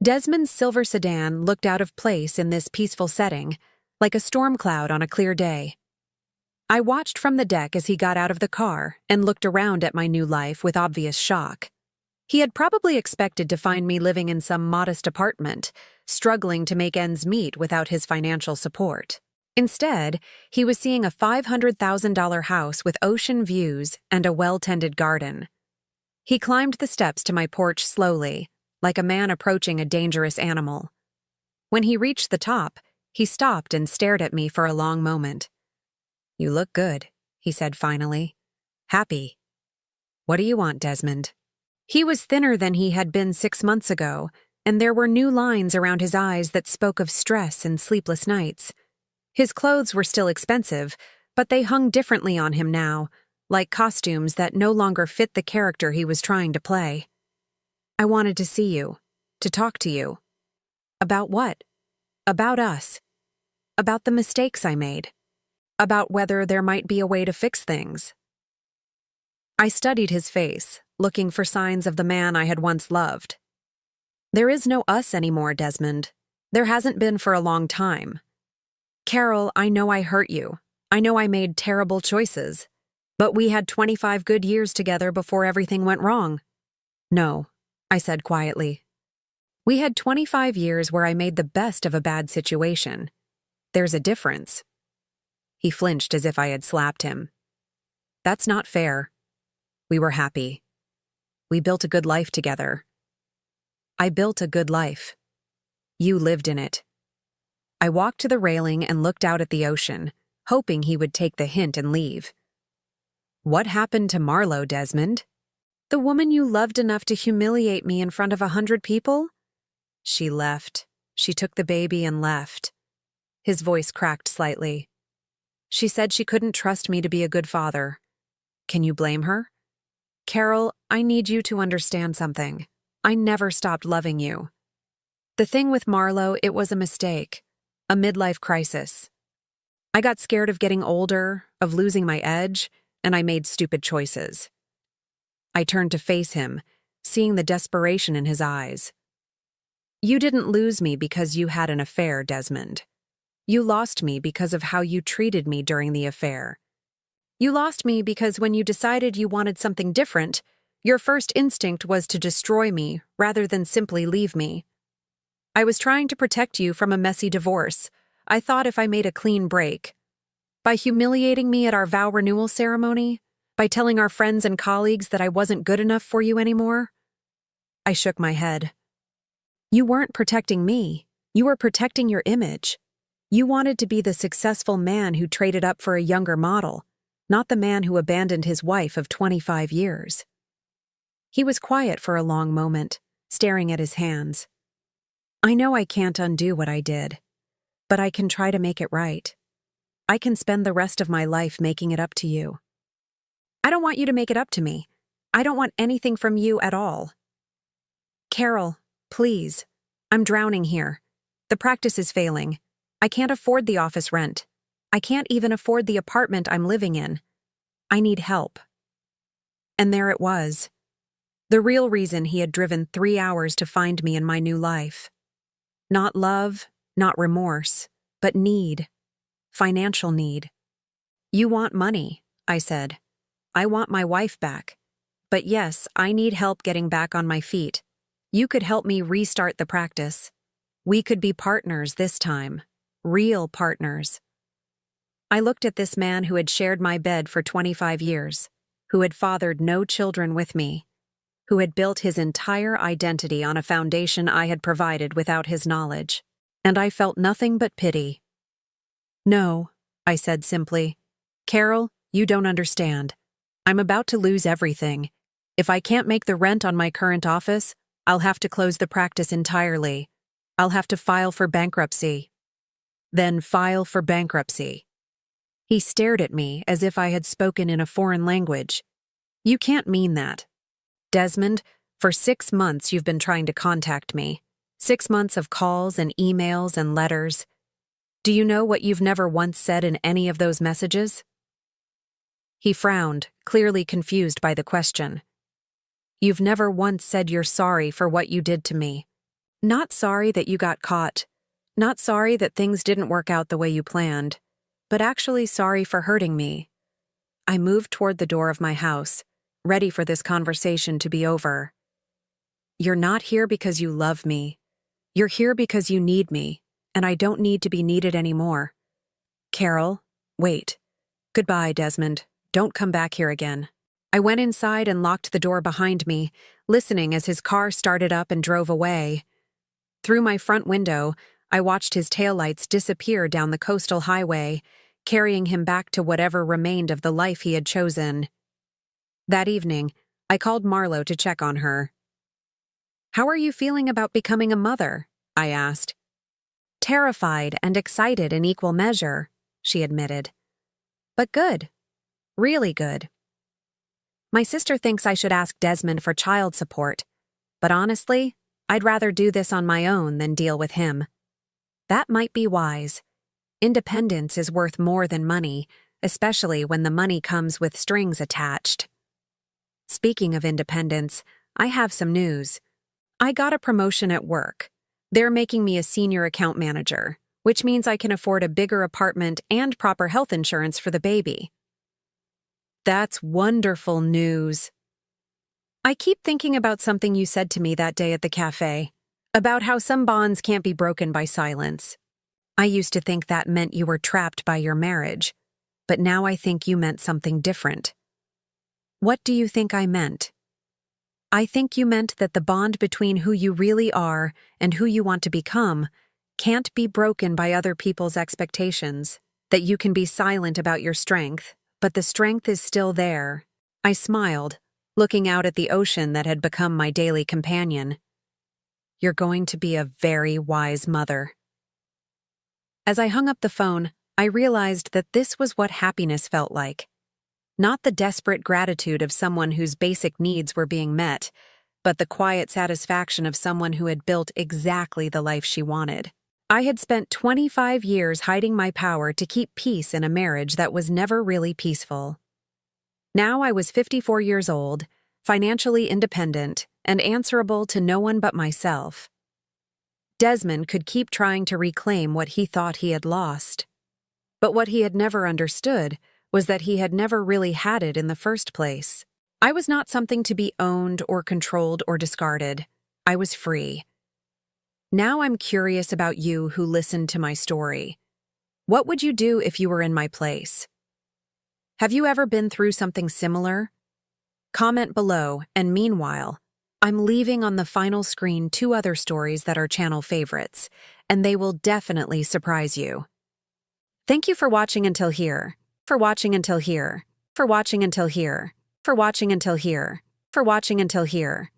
Desmond's silver sedan looked out of place in this peaceful setting, like a storm cloud on a clear day. I watched from the deck as he got out of the car and looked around at my new life with obvious shock. He had probably expected to find me living in some modest apartment, struggling to make ends meet without his financial support. Instead, he was seeing a $500,000 house with ocean views and a well-tended garden. He climbed the steps to my porch slowly, like a man approaching a dangerous animal. When he reached the top, he stopped and stared at me for a long moment. "You look good," he said finally. "Happy. What do you want, Desmond?" He was thinner than he had been 6 months ago, and there were new lines around his eyes that spoke of stress and sleepless nights. His clothes were still expensive, but they hung differently on him now, like costumes that no longer fit the character he was trying to play. "I wanted to see you, to talk to you." "About what?" "About us. About the mistakes I made. About whether there might be a way to fix things." I studied his face, looking for signs of the man I had once loved. "There is no us anymore, Desmond. There hasn't been for a long time. Carol, I know I hurt you. I know I made terrible choices. But we had 25 good years together before everything went wrong." "No," I said quietly. "We had 25 years where I made the best of a bad situation. There's a difference." He flinched as if I had slapped him. "That's not fair. We were happy. We built a good life together." "I built a good life. You lived in it." I walked to the railing and looked out at the ocean, hoping he would take the hint and leave. "What happened to Marlo, Desmond?" "The woman you loved enough to humiliate me in front of 100 people?" "She left. She took the baby and left." His voice cracked slightly. "She said she couldn't trust me to be a good father. Can you blame her? Carol, I need you to understand something. I never stopped loving you. The thing with Marlo, it was a mistake. A midlife crisis. I got scared of getting older, of losing my edge, and I made stupid choices." I turned to face him, seeing the desperation in his eyes. "You didn't lose me because you had an affair, Desmond. You lost me because of how you treated me during the affair. You lost me because when you decided you wanted something different, your first instinct was to destroy me rather than simply leave me. I was trying to protect you from a messy divorce. I thought if I made a clean break. By humiliating me at our vow renewal ceremony, by telling our friends and colleagues that I wasn't good enough for you anymore." I shook my head. "You weren't protecting me. You were protecting your image. You wanted to be the successful man who traded up for a younger model, not the man who abandoned his wife of 25 years. He was quiet for a long moment, staring at his hands. "I know I can't undo what I did, but I can try to make it right. I can spend the rest of my life making it up to you." "I don't want you to make it up to me. I don't want anything from you at all." "Carol, please. I'm drowning here. The practice is failing. I can't afford the office rent. I can't even afford the apartment I'm living in. I need help." And there it was. The real reason he had driven 3 hours to find me in my new life. Not love, not remorse, but need. Financial need. "You want money," I said. "I want my wife back. But yes, I need help getting back on my feet. You could help me restart the practice. We could be partners this time. Real partners." I looked at this man who had shared my bed for 25 years, who had fathered no children with me, who had built his entire identity on a foundation I had provided without his knowledge. And I felt nothing but pity. "No," I said simply. "Carol, you don't understand. I'm about to lose everything. If I can't make the rent on my current office, I'll have to close the practice entirely. I'll have to file for bankruptcy." "Then file for bankruptcy." He stared at me as if I had spoken in a foreign language. "You can't mean that. Desmond, for 6 months you've been trying to contact me. 6 months of calls and emails and letters. Do you know what you've never once said in any of those messages?" He frowned, clearly confused by the question. "You've never once said you're sorry for what you did to me. Not sorry that you got caught. Not sorry that things didn't work out the way you planned, but actually sorry for hurting me." I moved toward the door of my house, ready for this conversation to be over. "You're not here because you love me. You're here because you need me, and I don't need to be needed anymore. Carol, wait. Goodbye, Desmond. Don't come back here again." I went inside and locked the door behind me, listening as his car started up and drove away. Through my front window, I watched his taillights disappear down the coastal highway, carrying him back to whatever remained of the life he had chosen. That evening, I called Marlo to check on her. "How are you feeling about becoming a mother?" I asked. "Terrified and excited in equal measure," she admitted. "But good. Really good. My sister thinks I should ask Desmond for child support, but honestly, I'd rather do this on my own than deal with him. That might be wise. Independence is worth more than money, especially when the money comes with strings attached." Speaking of independence, I have some news. I got a promotion at work. They're making me a senior account manager, which means I can afford a bigger apartment and proper health insurance for the baby. That's wonderful news. I keep thinking about something you said to me that day at the cafe, about how some bonds can't be broken by silence. I used to think that meant you were trapped by your marriage, but now I think you meant something different. What do you think I meant? I think you meant that the bond between who you really are and who you want to become can't be broken by other people's expectations, that you can be silent about your strength, but the strength is still there. I smiled, looking out at the ocean that had become my daily companion. You're going to be a very wise mother. As I hung up the phone, I realized that this was what happiness felt like. Not the desperate gratitude of someone whose basic needs were being met, but the quiet satisfaction of someone who had built exactly the life she wanted. I had spent 25 years hiding my power to keep peace in a marriage that was never really peaceful. Now I was 54 years old, financially independent, and answerable to no one but myself. Desmond could keep trying to reclaim what he thought he had lost. But what he had never understood was that he had never really had it in the first place. I was not something to be owned or controlled or discarded. I was free. Now I'm curious about you who listened to my story. What would you do if you were in my place? Have you ever been through something similar? Comment below, and meanwhile, I'm leaving on the final screen 2 other stories that are channel favorites, and they will definitely surprise you. Thank you for watching until here. For watching until here. For watching until here. For watching until here. For watching until here.